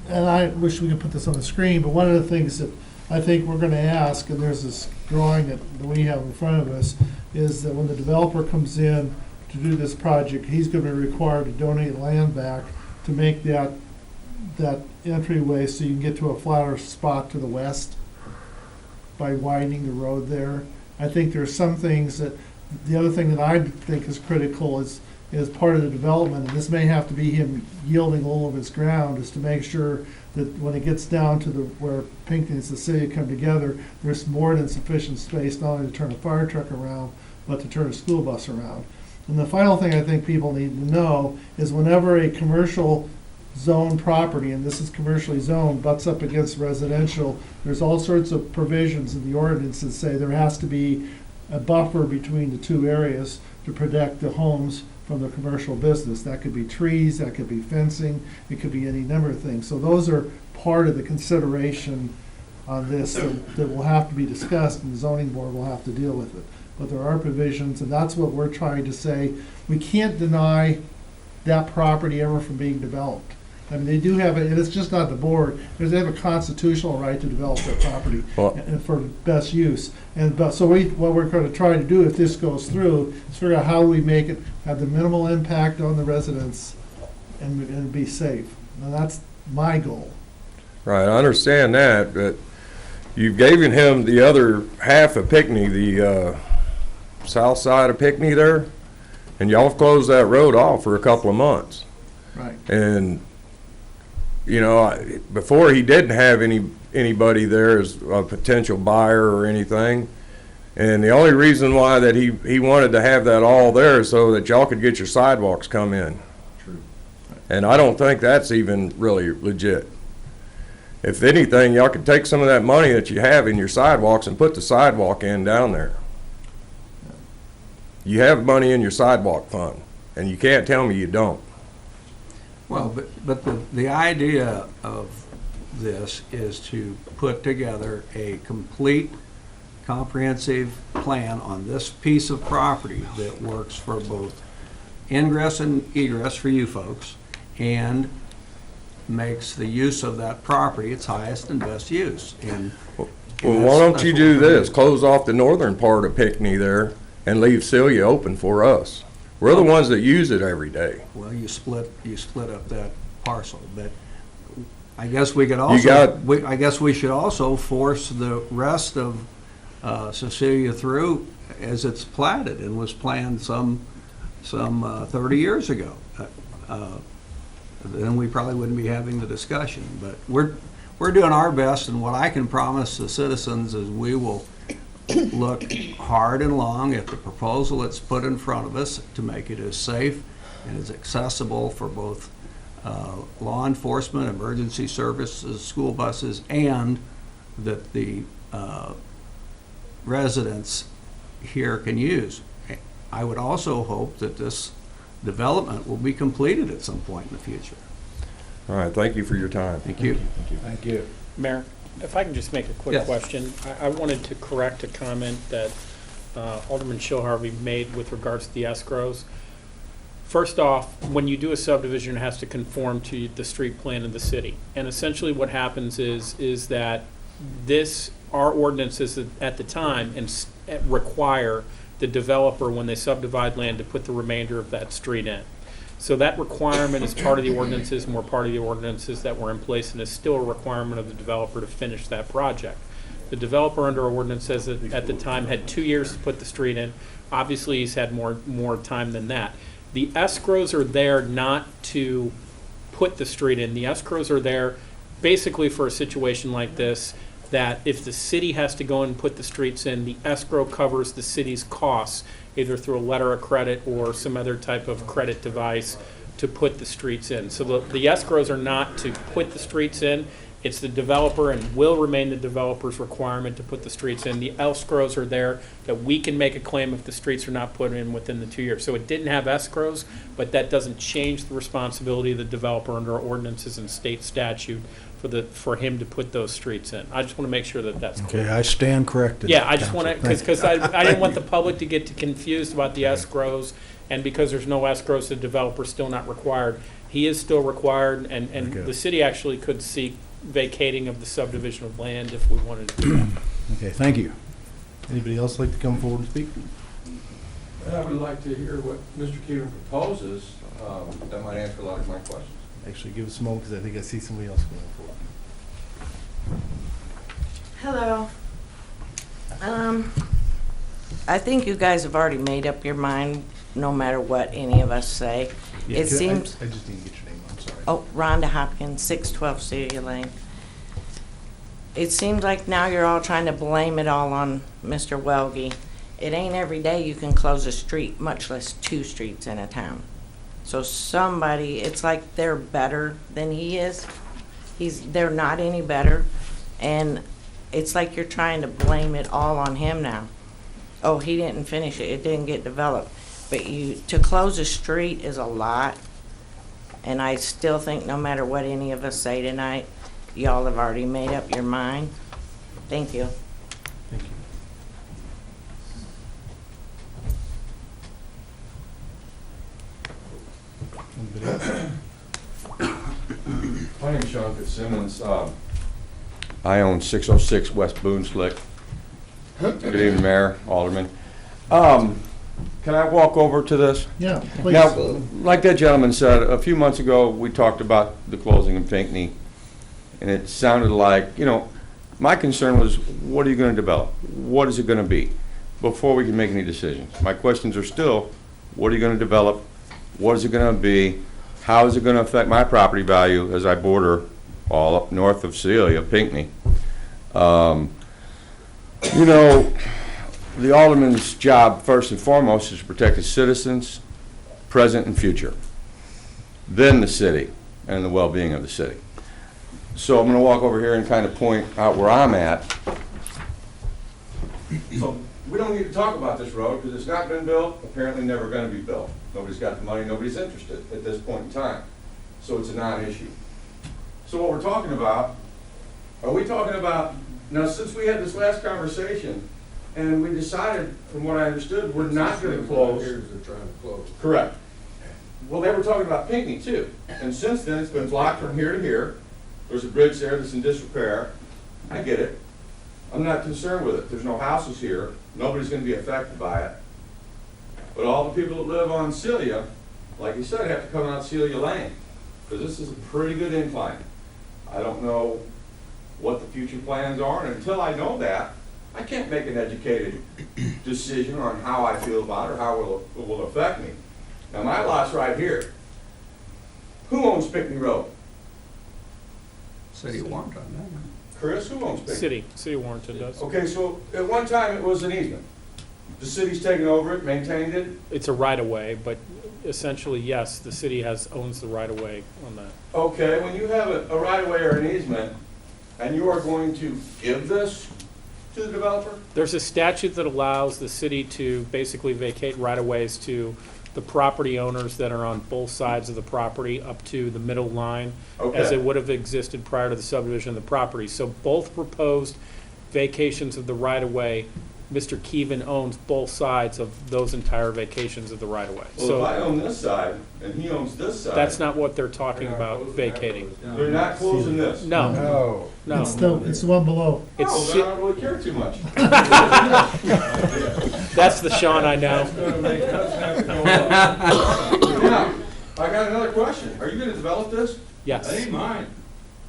and I wish we could put this on the screen, but one of the things that I think we're gonna ask, and there's this drawing that we have in front of us, is that when the developer comes in to do this project, he's gonna be required to donate land back to make that entryway so you can get to a flatter spot to the west by widening the road there. I think there's some things that, the other thing that I think is critical is part of the development, and this may have to be him yielding all of his ground, is to make sure that when it gets down to where Pinckney and the city come together, there's more than sufficient space not only to turn a fire truck around, but to turn a school bus around. And the final thing I think people need to know is whenever a commercial zone property, and this is commercially zoned, butts up against residential, there's all sorts of provisions in the ordinance that say there has to be a buffer between the two areas to protect the homes from the commercial business. That could be trees, that could be fencing, it could be any number of things. So those are part of the consideration on this that will have to be discussed, and the zoning board will have to deal with it. But there are provisions, and that's what we're trying to say. We can't deny that property ever from being developed. I mean, they do have it, and it's just not the board, because they have a constitutional right to develop their property for best use. So what we're going to try to do if this goes through is figure out how we make it have the minimal impact on the residents and be safe. And that's my goal. Right, I understand that, but you've given him the other half of Pinckney, the south side of Pinckney there, and y'all have closed that road off for a couple of months. Right. And you know, before he didn't have anybody there as a potential buyer or anything. And the only reason why that he wanted to have that all there is so that y'all could get your sidewalks come in. True. And I don't think that's even really legit. If anything, y'all could take some of that money that you have in your sidewalks and put the sidewalk in down there. You have money in your sidewalk fund, and you can't tell me you don't. Well, but the idea of this is to put together a complete, comprehensive plan on this piece of property that works for both ingress and egress for you folks, and makes the use of that property its highest and best use. Well, why don't you do this? Close off the northern part of Pinckney there and leave Celia open for us. We're the ones that use it every day. Well, you split up that parcel, but I guess we could also, I guess we should also force the rest of Cecilia through as it's platted and was planned some 30 years ago. Then we probably wouldn't be having the discussion. But we're doing our best, and what I can promise the citizens is we will look hard and long at the proposal that's put in front of us to make it as safe and as accessible for both law enforcement, emergency services, school buses, and that the residents here can use. I would also hope that this development will be completed at some point in the future. All right, thank you for your time. Thank you. Thank you. Mayor, if I can just make a quick Yes. question. I wanted to correct a comment that Alderman Shilharvey made with regards to the escrows. First off, when you do a subdivision, it has to conform to the street plan of the city. And essentially what happens is that our ordinances at the time require the developer, when they subdivide land, to put the remainder of that street in. So that requirement is part of the ordinances, more part of the ordinances that were in place, and is still a requirement of the developer to finish that project. The developer under our ordinance says that at the time had 2 years to put the street in. Obviously, he's had more time than that. The escrows are there not to put the street in. The escrows are there basically for a situation like this, that if the city has to go and put the streets in, the escrow covers the city's costs, either through a letter of credit or some other type of credit device to put the streets in. So the escrows are not to put the streets in. It's the developer and will remain the developer's requirement to put the streets in. The escrows are there that we can make a claim if the streets are not put in within the 2 years. So it didn't have escrows, but that doesn't change the responsibility of the developer under our ordinances and state statute for him to put those streets in. I just want to make sure that that's clear. Okay, I stand corrected. Yeah, I just want to, Counsel. because I didn't want the public to get confused about the escrows, and because there's no escrows, the developer's still not required. He is still required, and Okay. the city actually could seek vacating of the subdivision of land if we wanted to do that. Okay, thank you. Anybody else like to come forward and speak? I would like to hear what Mr. Keevan proposes. That might answer a lot of my questions. Actually, give us a moment, because I think I see somebody else going forward. Hello. I think you guys have already made up your mind, no matter what any of us say. Yeah, It seems, I just didn't get your name, I'm sorry. oh, Rhonda Hopkins, 612 Celia Lane. It seems like now you're all trying to blame it all on Mr. Welge. It ain't every day you can close a street, much less 2 streets in a town. So somebody, it's like they're better than he is. They're not any better. And it's like you're trying to blame it all on him now. Oh, he didn't finish it, it didn't get developed. But to close a street is a lot. And I still think no matter what any of us say tonight, y'all have already made up your mind. Thank you. Thank you. Anybody else? My name is Sean Fitzsimmons. I own 606 West Boonslick. Good evening, Mayor, Alderman. Can I walk over to this? Yeah, please. Now, like that gentleman said, a few months ago, we talked about the closing in Pinckney, and it sounded like, my concern was, what are you going to develop? What is it going to be? Before we can make any decisions. My questions are still, what are you going to develop? What is it going to be? How is it going to affect my property value as I border all up north of Celia, Pinckney? The alderman's job, first and foremost, is to protect the citizens, present and future, then the city and the well-being of the city. So I'm going to walk over here and kind of point out where I'm at. So we don't need to talk about this road because it's not been built, apparently never going to be built. Nobody's got the money, nobody's interested at this point in time. So it's a non-issue. So what we're talking about, now since we had this last conversation, and we decided, from what I understood, we're not going to close. They're trying to close. Correct. Well, they were talking about Pinckney too. And since then, it's been blocked from here to here. There's a bridge there that's in disrepair. I get it. I'm not concerned with it. There's no houses here. Nobody's going to be affected by it. But all the people that live on Celia, like you said, have to come out Celia Lane. Because this is a pretty good incline. I don't know what the future plans are, and until I know that, I can't make an educated decision on how I feel about it or how it will affect me. Now, my lot's right here. Who owns Pinckney Road? City of Warrenton, that one. Chris, who owns Pinckney? City of Warrenton does. Okay, so at one time it was an easement. The city's taken over it, maintained it. It's a right-of-way, but essentially, yes, the city owns the right-of-way on that. Okay, when you have a right-of-way or an easement, and you are going to give this to the developer? There's a statute that allows the city to basically vacate right-of-ways to the property owners that are on both sides of the property up to the middle line, as Okay. it would have existed prior to the subdivision of the property. So both proposed vacations of the right-of-way, Mr. Keevan owns both sides of those entire vacations of the right-of-way. Well, if I own this side, and he owns this side. That's not what they're talking about vacating. They're not closing this? No. No. It's the one below. No, then I don't really care too much. That's the Sean I know. Now, I got another question. Are you gonna develop this? Yes. That ain't mine.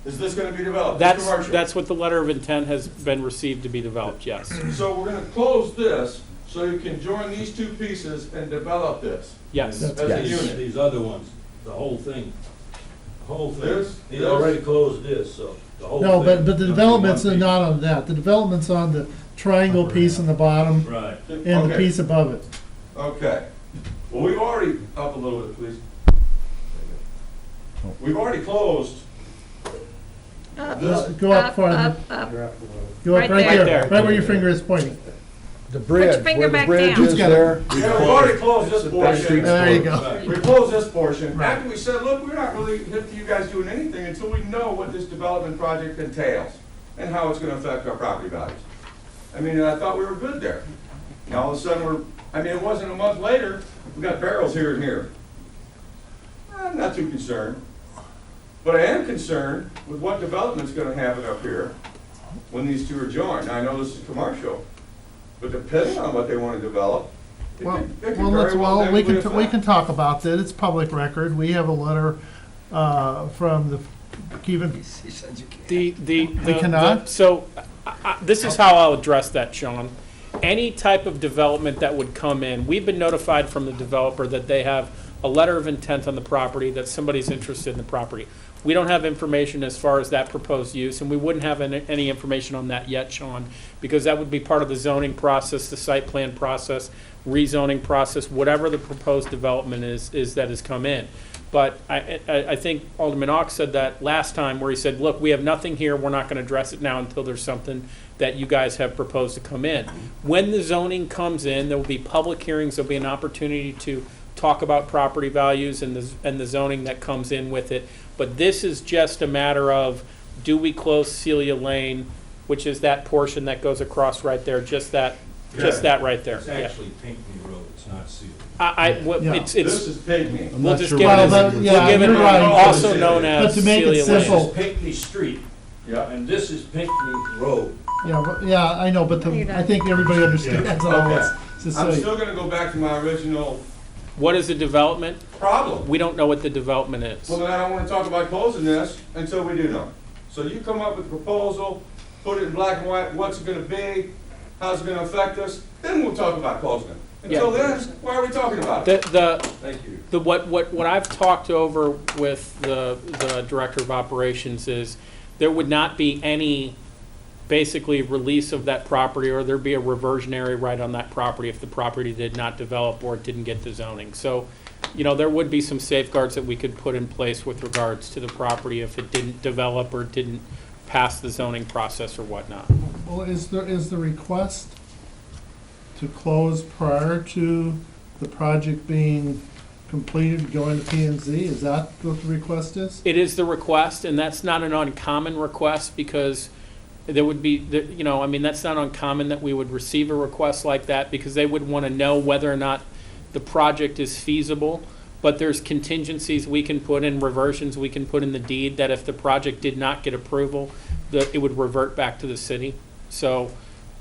Is this gonna be developed? It's commercial. That's what the letter of intent has been received to be developed, yes. So we're gonna close this, so you can join these two pieces and develop this Yes. as a unit. These other ones, the whole thing. The whole thing. This? He already closed this, so the whole thing. No, but the development's One piece. not on that. The development's on the triangle piece in the bottom Right. and the Okay. piece above it. Okay. Well, we've already, up a little bit, please. We've already closed. Go up farther. Up. Go up Right right there. there, right where your finger is pointing. The your bridge, finger where the back bridge down. is there. Yeah, we've already closed this portion. There you go. We closed this portion. After we said, look, we're not really hip to you guys doing anything until we know what this development project entails and how it's gonna affect our property values. I mean, I thought we were good there. Now all of a sudden it wasn't a month later, we got barrels here and here. I'm not too concerned. But I am concerned with what development's gonna happen up here when these two are joined. Now, I know this is commercial, but depending on what they wanna develop, it Well, could very we negatively can, we affect. can talk about that. It's public record. We have a letter, from the, Kevin, We cannot? So, this is how I'll address that, Sean. Any type of development that would come in, we've been notified from the developer that they have a letter of intent on the property, that somebody's interested in the property. We don't have information as far as that proposed use, and we wouldn't have any information on that yet, Sean, because that would be part of the zoning process, the site plan process, rezoning process, whatever the proposed development is that has come in. But I think Alderman Ock said that last time, where he said, look, we have nothing here, we're not gonna address it now until there's something that you guys have proposed to come in. When the zoning comes in, there will be public hearings, there'll be an opportunity to talk about property values and the zoning that comes in with it. But this is just a matter of, do we close Celia Lane, which is that portion that goes across right there, just that right there. It's Yeah. actually Pinckney Road, it's not Sealy. Yeah. It's, This is Pinckney. I'm we'll not just sure give what it, Well, as- that- we'll yeah, give it you're right. also known as But to make it Celia Lane. simple- This is Pinckney Street, Yeah. and this is Pinckney Road. yeah, I know, but I think everybody understands all Okay. this. I'm still gonna go back to my original What is the development? problem. We don't know what the development is. Well, then I don't wanna talk about closing this until we do know. So you come up with a proposal, put it in black and white, what's it gonna be, how's it gonna affect us, then we'll talk about closing it. Until then, why are we talking about it? Thank you. What I've talked over with the Director of Operations is there would not be any basically release of that property, or there'd be a reversionary right on that property if the property did not develop or it didn't get the zoning. So, there would be some safeguards that we could put in place with regards to the property if it didn't develop or didn't pass the zoning process or whatnot. Well, is the request to close prior to the project being completed, going to P and Z? Is that what the request is? It is the request, and that's not an uncommon request, because there would be, that's not uncommon that we would receive a request like that, because they would want to know whether or not the project is feasible. But there's contingencies we can put in, reversions we can put in the deed, that if the project did not get approval, that it would revert back to the city. So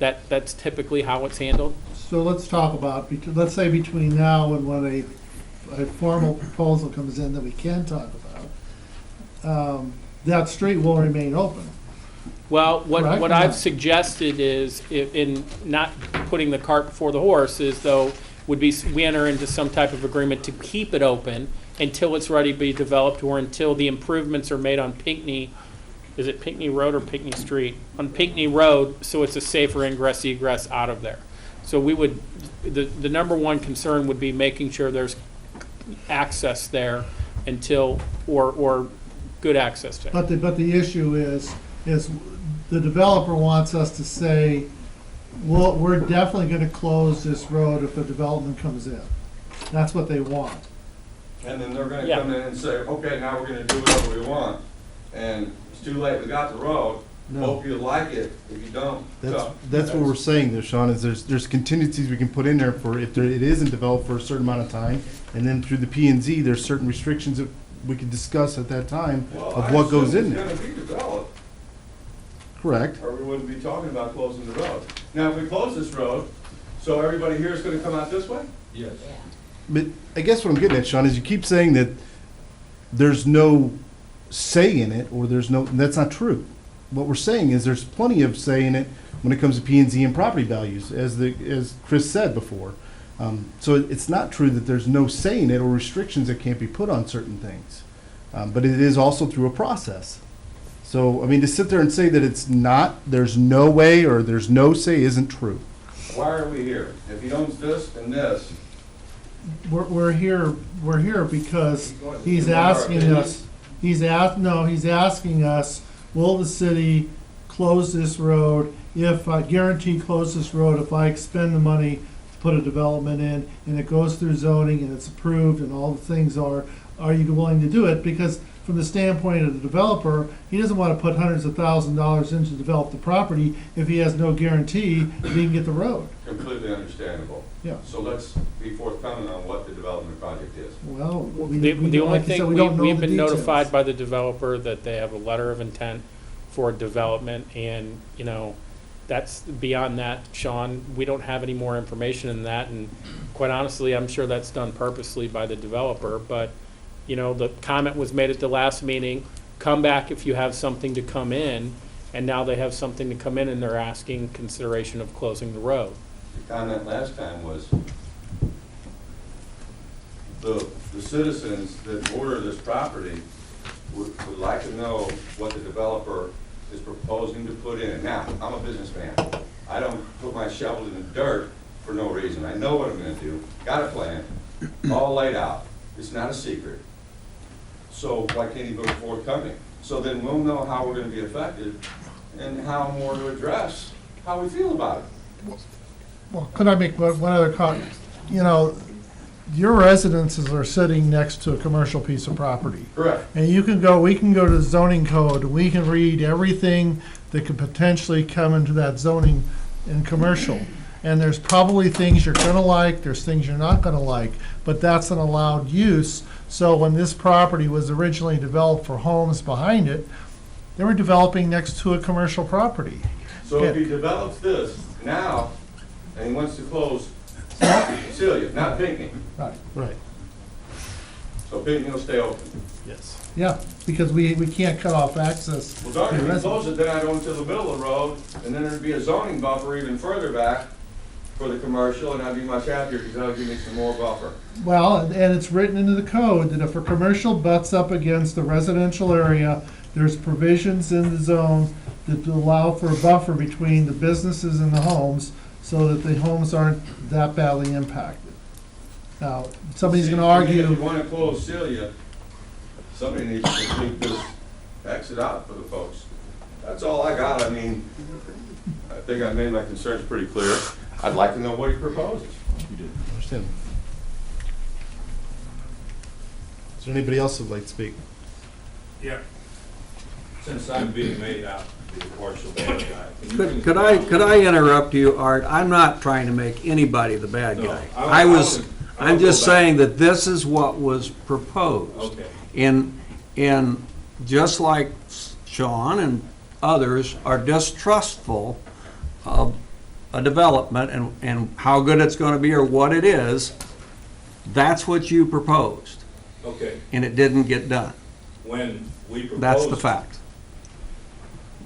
that's typically how it's handled. So let's talk about, let's say between now and when a formal proposal comes in that we can talk about, that street will remain open. Well, Correct? what I've suggested is, in not putting the cart before the horse, is though, would be, we enter into some type of agreement to keep it open until it's ready to be developed, or until the improvements are made on Pinckney, is it Pinckney Road or Pinckney Street? On Pinckney Road, so it's a safer ingress egress out of there. So we would, the number one concern would be making sure there's access there until, or good access there. But the issue is the developer wants us to say, well, we're definitely gonna close this road if a development comes in. That's what they want. And then they're gonna Yeah. come in and say, okay, now we're gonna do whatever we want. And it's too late, we got the road, No. hope you like it, if you don't, That's what we're saying there, Sean, is there's contingencies we can put in there for if it isn't developed for a certain amount of time. And then through the P and Z, there's certain restrictions that we could discuss at that time Well, of I what goes assume in there. It's gonna be developed, Correct. or we wouldn't be talking about closing the road. Now, if we close this road, so everybody here is gonna come out this way? Yes. But I guess what I'm getting at, Sean, is you keep saying that there's no say in it, or that's not true. What we're saying is there's plenty of say in it when it comes to P and Z and property values, as Chris said before. So it's not true that there's no say in it or restrictions that can't be put on certain things. But it is also through a process. So, I mean, to sit there and say that it's not, there's no way, or there's no say isn't true. Why are we here? If he owns this and this, We're here because he's asking us, He's asking us, will the city close this road if I guarantee close this road if I expend the money to put a development in and it goes through zoning and it's approved and all the things are you willing to do it? Because from the standpoint of the developer, he doesn't want to put hundreds of $1,000s in to develop the property if he has no guarantee that he can get the road. Completely understandable. Yeah. So let's be forthcoming on what the development project is. Well, The only like you said, thing, we don't know we've the been details. notified by the developer that they have a letter of intent for development, and, you know, that's, beyond that, Sean, we don't have any more information than that, and quite honestly, I'm sure that's done purposely by the developer, but, you know, the comment was made at the last meeting, come back if you have something to come in, and now they have something to come in, and they're asking consideration of closing the road. The comment last time was the citizens that order this property would like to know what the developer is proposing to put in. Now, I'm a businessman. I don't put my shovel in the dirt for no reason. I know what I'm gonna do, got a plan, all laid out. It's not a secret. So why can't he be forthcoming? So then we'll know how we're gonna be affected and how more to address how we feel about it. Well, could I make one other comment? You know, your residences are sitting next to a commercial piece of property. Correct. And we can go to the zoning code, we can read everything that could potentially come into that zoning in commercial. And there's probably things you're gonna like, there's things you're not gonna like, but that's an allowed use. So when this property was originally developed for homes behind it, they were developing next to a commercial property. So if he develops this now, and he wants to close Celia, not Pinckney, Right. so Pinckney will stay open. Yes. Yeah, because we can't cut off access. Well, darn, to if we residents. close it, then I go into the middle of the road, and then there'd be a zoning buffer even further back for the commercial, and I'd be much happier because that'll give me some more buffer. Well, and it's written into the code that if a commercial butts up against a residential area, there's provisions in the zone that allow for a buffer between the businesses and the homes so that the homes aren't that badly impacted. Now, somebody's gonna If you argue, want to close Celia, somebody needs to complete this exit out for the folks. That's all I got. I mean, I think I made my concerns pretty clear. I'd like to know what he proposes. You did. Understand. Is there anybody else who'd like to speak? Yeah. Since I'm being made out to be the partial bad guy. can you Could I interrupt you, Art? I'm not trying to make anybody the bad No, guy. I will I'm just go back. saying that this is what was proposed. Okay. And just like Sean and others are distrustful of a development and how good it's gonna be or what it is, that's what you proposed, Okay, and it didn't get done. when we proposed. That's the fact.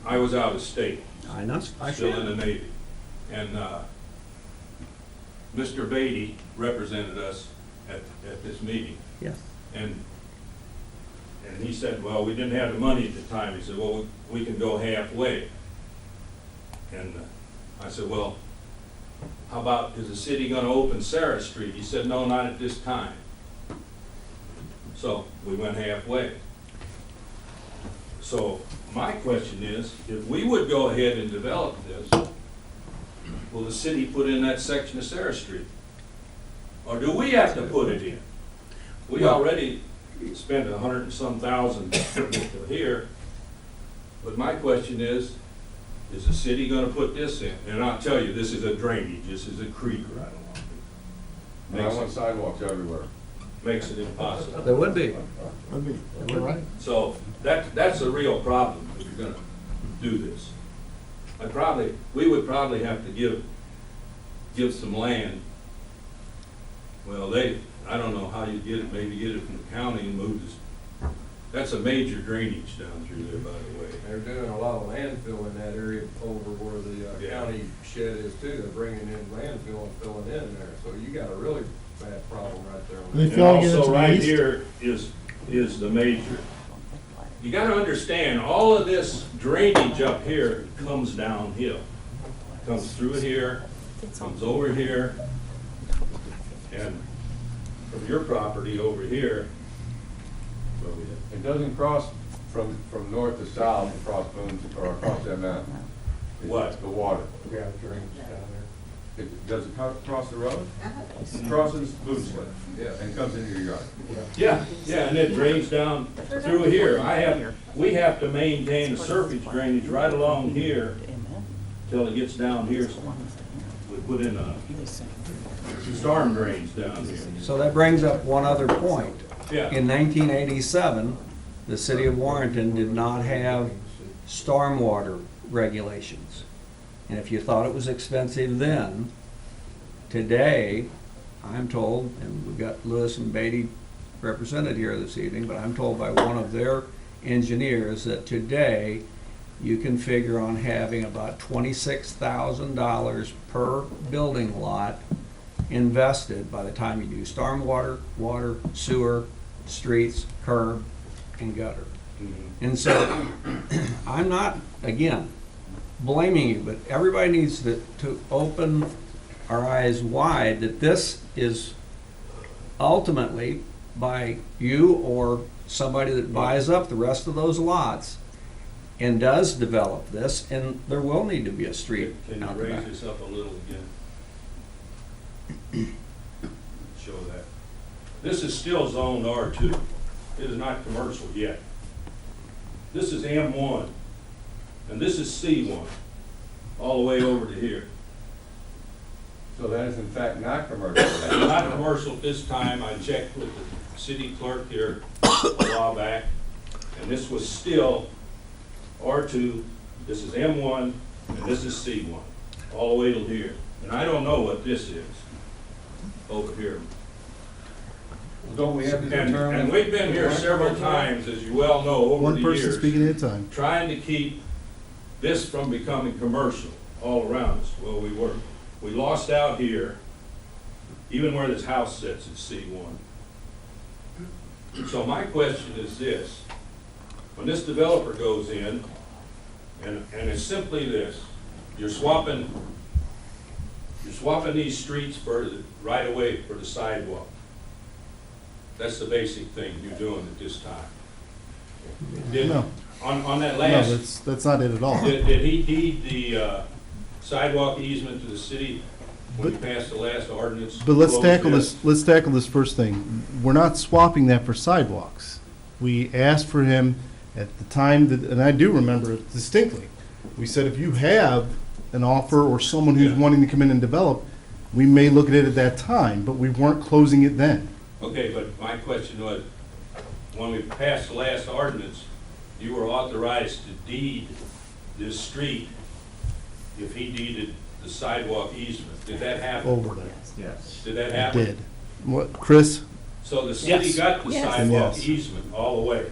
I was out of state, I know. still in the Navy. And, Mr. Beatty represented us at this meeting. Yes. And he said, well, we didn't have the money at the time. He said, well, we can go halfway. And I said, well, how about, is the city gonna open Sarah Street? He said, no, not at this time. So we went halfway. So my question is, if we would go ahead and develop this, will the city put in that section of Sarah Street? Or do we have to put it in? We already spent $100 and some thousand here, but my question is the city gonna put this in? And I'll tell you, this is a drainage, this is a creek right along. I want sidewalks everywhere. Makes it impossible. There would be. you're right. So that's a real problem if you're gonna do this. We would probably have to give some land. Well, I don't know how you get it, maybe get it from the county and move this. That's a major drainage down through there, by the way. They're doing a lot of landfill in that area over where the Yeah. county shed is too. They're bringing in landfill and filling in there. So you got a really bad problem right there. on They that. And fill it into also the right east? here is the major. You gotta understand, all of this drainage up here comes downhill. Comes through here, comes over here, and from your property over here, It doesn't cross from north to south across Boone's or across that mountain. What? The water. Yeah, drains down there. Does it cross the road? It crosses Boone's Lake. Yeah. And comes into your yard. Yeah, and it drains down through here. We have to maintain the surface drainage right along here till it gets down here. We put in storm drains down here. So that brings up one other point. Yeah. In 1987, the city of Warrenton did not have stormwater regulations. And if you thought it was expensive then, today, I'm told, and we've got Lewis and Beatty represented here this evening, but I'm told by one of their engineers that today you can figure on having about $26,000 per building lot invested by the time you do stormwater, water, sewer, streets, curb, and gutter. And so, I'm not, again, blaming you, but everybody needs to open our eyes wide that this is ultimately by you or somebody that buys up the rest of those lots and does develop this, and there will need to be a street Can you out the raise back. this up a little again? Show that. This is still zoned R2. It is not commercial yet. This is M1, and this is C1, all the way over to here. So that is in fact not commercial. Not commercial at this time. I checked with the city clerk here a while back, and this was still R2, this is M1, and this is C1, all the way to here. And I don't know what this is over here. Don't we have to And determine? we've been here several times, as you well know, over One the person years, speaking at a time. trying to keep this from becoming commercial all around us. Well, we were. We lost out here, even where this house sits at C1. So my question is this. When this developer goes in, and it's simply this, you're swapping these streets for the right of way for the sidewalk. That's the basic thing you're doing at this time. No. On that No, last, that's not it at all. did he deed the sidewalk easement to the city when he passed the last ordinance? But let's Close tackle this? this, let's tackle this first thing. We're not swapping that for sidewalks. We asked for him at the time that, and I do remember it distinctly. We said, if you have an offer or someone who's Yeah. wanting to come in and develop, we may look at it at that time, but we weren't closing it then. Okay, but my question was, when we passed the last ordinance, you were authorized to deed this street if he deeded the sidewalk easement. Did that happen? Over there. Yes. Did that It happen? did. What, Chris? So the city Yes. got the Yes. sidewalk Yes. easement all the way,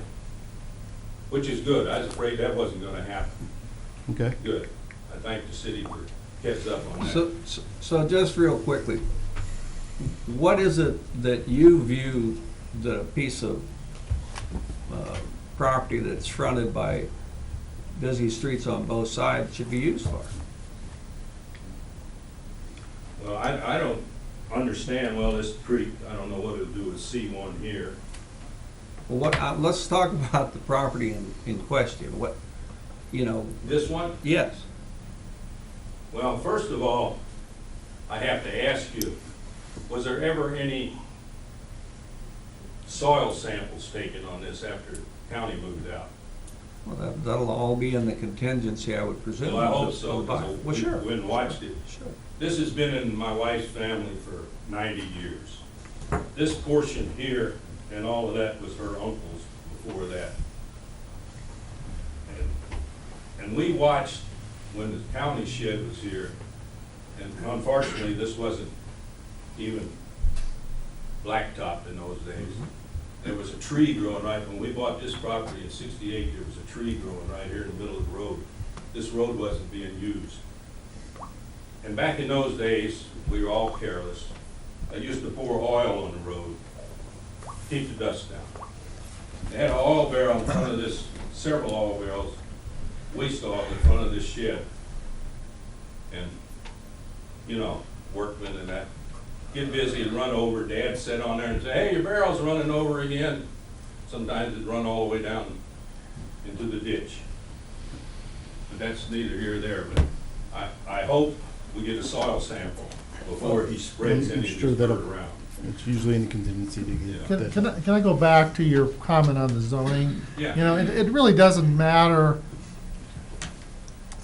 which is good. I was afraid that wasn't gonna happen. Okay. Good. I thank the city for heads up on that. So just real quickly, what is it that you view the piece of property that's fronted by busy streets on both sides should be used for? Well, I don't understand, well, this creek, I don't know what it'll do with C1 here. Well, let's talk about the property in question. What, you know, This one? yes. Well, first of all, I have to ask you, was there ever any soil samples taken on this after the county moved out? Well, that'll all be in the contingency, I would presume. Well, I hope of- so, of- because Well, sure. we went and watched it. Sure. This has been in my wife's family for 90 years. This portion here and all of that was her uncle's before that. And we watched when the county shed was here, and unfortunately, this wasn't even blacktop in those days. There was a tree growing right, when we bought this property in 68, there was a tree growing right here in the middle of the road. This road wasn't being used. And back in those days, we were all careless. I used to pour oil on the road, keep the dust down. They had an oil barrel in front of this, several oil barrels, waste oil in front of this shed. And, you know, workmen and that, get busy and run over. Dad sat on there and said, hey, your barrel's running over again. Sometimes it run all the way down into the ditch. But that's neither here nor there, but I hope we get a soil sample before he spreads any of I'm sure this that'll- dirt around. It's usually in contingency to get that. Can I go back to your comment on the zoning? Yeah. You know, it really doesn't matter.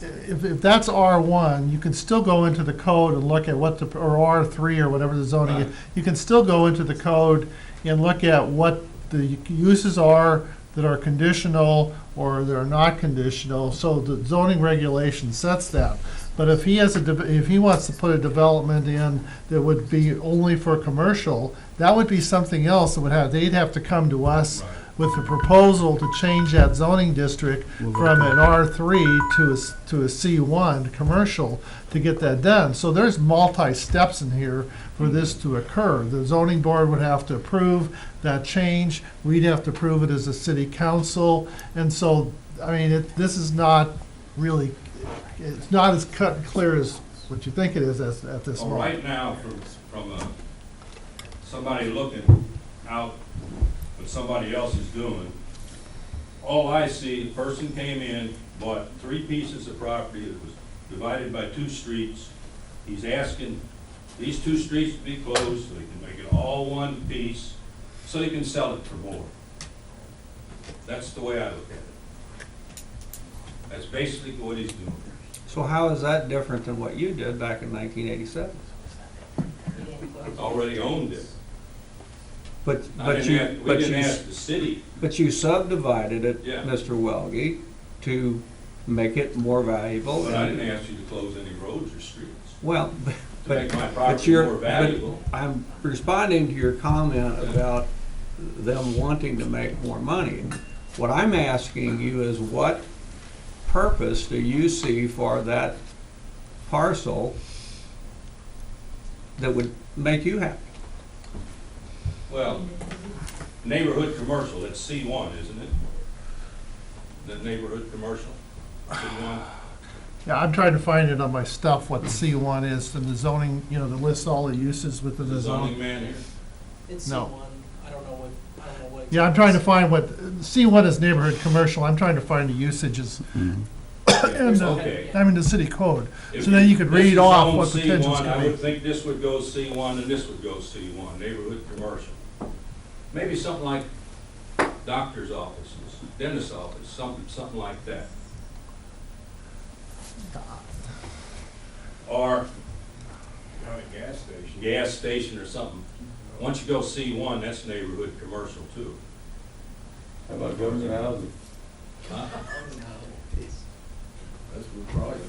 If that's R1, you can still go into the code and look at what the, or R3 or whatever the zoning is. You can still go into the code and look at what the uses are that are conditional or that are not conditional. So the zoning regulation sets that. But if he has if he wants to put a development in that would be only for commercial, that would be something else that would have, they'd have to come to us with a proposal to change that zoning district from an R3 to a C1 commercial to get that done. So there's multi-steps in here for this to occur. The zoning board would have to approve that change. We'd have to approve it as a city council. And so, I mean, this is not really, it's not as cut and clear as what you think it is at this Well, moment. right now, from somebody looking out what somebody else is doing, all I see, the person came in, bought 3 pieces of property that was divided by 2 streets. He's asking these 2 streets to be closed so he can make it all one piece, so he can sell it for more. That's the way I look at it. That's basically what he's doing. So how is that different than what you did back in 1987? Already owned it. But We didn't ask the city. But you subdivided it, Yeah. Mr. Welge, to make it more valuable. But I didn't ask you to close any roads or streets. Well, To make my but property you're, more valuable. but I'm responding to your comment about them wanting to make more money. What I'm asking you is what purpose do you see for that parcel that would make you happy? Well, neighborhood commercial, that's C1, isn't it? The neighborhood commercial, C1? Yeah, I'm trying to find it on my stuff, what C1 is, and the zoning, you know, that lists all the uses within the The zoning zone. man here? It's No. C1, I don't know what. Yeah, I'm trying to find what, C1 is neighborhood commercial, I'm trying to find the usages. And, Okay. I'm in the city code, If so then you could this read is off zone what potentials C1, I can would be. think this would go C1 and this would go C1, neighborhood commercial. Maybe something like doctor's offices, dentist's office, something like that. Or gas station or something. Once you go C1, that's neighborhood commercial too. How about government housing? Huh?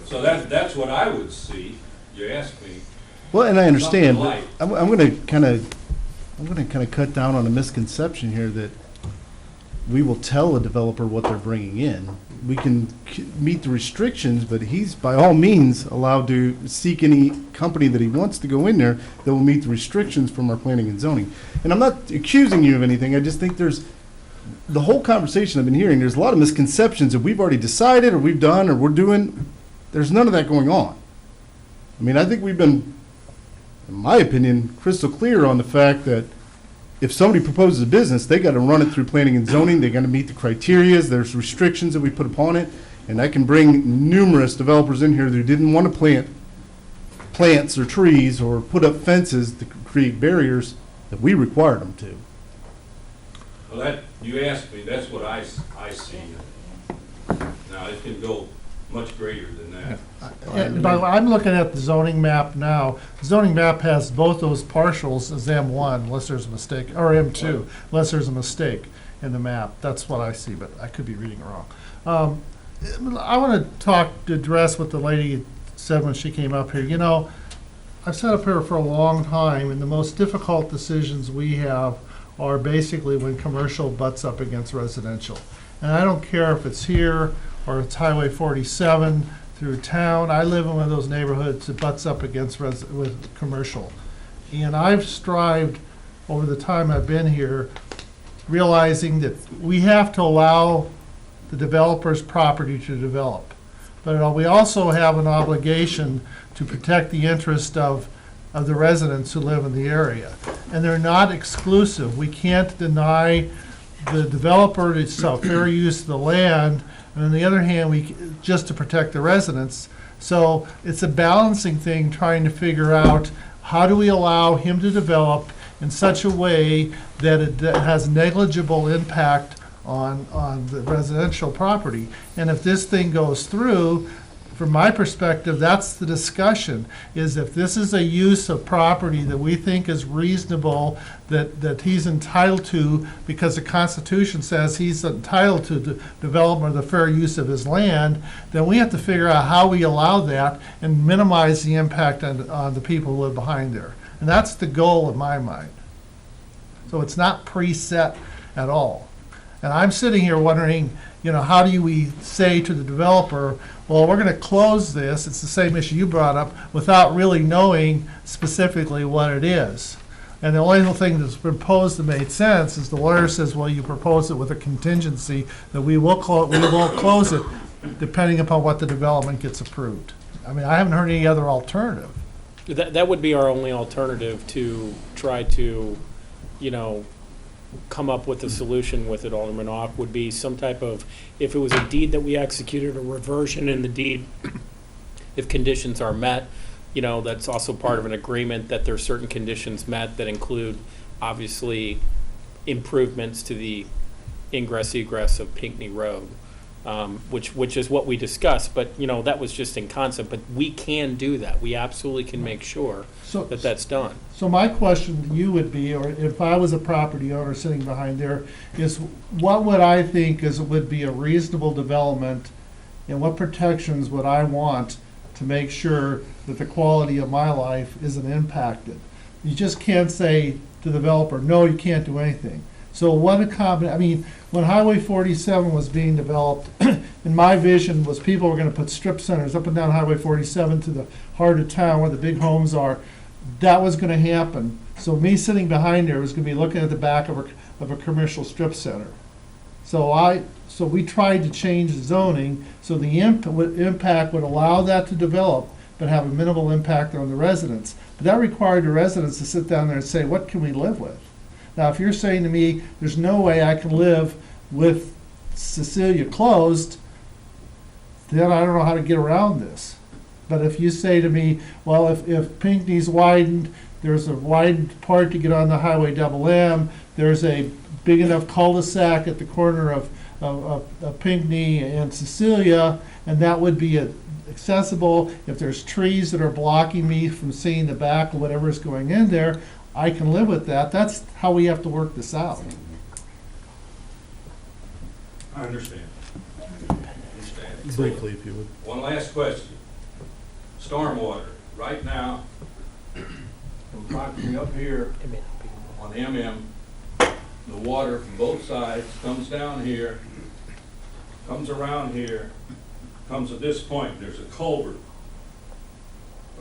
So that's what I would see. You asked me. Well, and I understand, but Something I'm going to kind of cut down on a misconception here that we will tell a developer what they're bringing in. We can meet the restrictions, but he's by all means allowed to seek any company that he wants to go in there that will meet the restrictions from our planning and zoning. And I'm not accusing you of anything. I just think there's the whole conversation I've been hearing. There's a lot of misconceptions that we've already decided or we've done or we're doing. There's none of that going on. I mean, I think we've been, in my opinion, crystal clear on the fact that if somebody proposes a business, they got to run it through planning and zoning. They got to meet the criterias. There's restrictions that we put upon it, and I can bring numerous developers in here who didn't want to plant plants or trees or put up fences to create barriers that we required them to. Well, that, you asked me, that's what I see. Now, it can go much greater than that. And by the way, I'm looking at the zoning map now. The zoning map has both those partials as M1, unless there's a mistake, or M2, unless there's a mistake in the map. That's what I see, but I could be reading it wrong. I want to address what the lady said when she came up here. You know, I've sat up here for a long time, and the most difficult decisions we have are basically when commercial butts up against residential. And I don't care if it's here or it's Highway 47 through town. I live in one of those neighborhoods that butts up against with commercial. And I've strived over the time I've been here, realizing that we have to allow the developer's property to develop. But we also have an obligation to protect the interest of the residents who live in the area. And they're not exclusive. We can't deny the developer to sell fair use of the land, and on the other hand, just to protect the residents. So it's a balancing thing, trying to figure out how do we allow him to develop in such a way that it has negligible impact on the residential property. And if this thing goes through, from my perspective, that's the discussion, is if this is a use of property that we think is reasonable, that he's entitled to, because the Constitution says he's entitled to the development of the fair use of his land, then we have to figure out how we allow that and minimize the impact on the people who live behind there. And that's the goal in my mind. So it's not preset at all. And I'm sitting here wondering, how do we say to the developer, well, we're going to close this, it's the same issue you brought up, without really knowing specifically what it is. And the only thing that's proposed that made sense is the lawyer says, well, you propose it with a contingency that we will close it depending upon what the development gets approved. I mean, I haven't heard any other alternative. That would be our only alternative to try to, come up with a solution with it, Alderman Ock, would be some type of, if it was a deed that we executed, a reversion in the deed, if conditions are met, that's also part of an agreement that there are certain conditions met that include, obviously, improvements to the ingress egress of Pinckney Road, which is what we discussed, but, that was just in concept, but we can do that. We absolutely can make sure that that's done. So my question to you would be, or if I was a property owner sitting behind there, is what would I think would be a reasonable development, and what protections would I want to make sure that the quality of my life isn't impacted? You just can't say to the developer, no, you can't do anything. So when Highway 47 was being developed, in my vision was people were going to put strip centers up and down Highway 47 to the heart of town where the big homes are. That was going to happen. So me sitting behind there was going to be looking at the back of a commercial strip center. So we tried to change the zoning so the impact would allow that to develop, but have a minimal impact on the residents. But that required the residents to sit down there and say, what can we live with? Now, if you're saying to me, there's no way I can live with Cecilia closed, then I don't know how to get around this. But if you say to me, well, if Pinckney's widened, there's a widened part to get on the Highway M, there's a big enough cul-de-sac at the corner of Pinckney and Cecilia, and that would be accessible. If there's trees that are blocking me from seeing the back of whatever's going in there, I can live with that. That's how we have to work this out. I understand. Briefly, if you would. One last question. Stormwater, right now, from property up here on MM, the water from both sides comes down here, comes around here, comes at this point. There's a culvert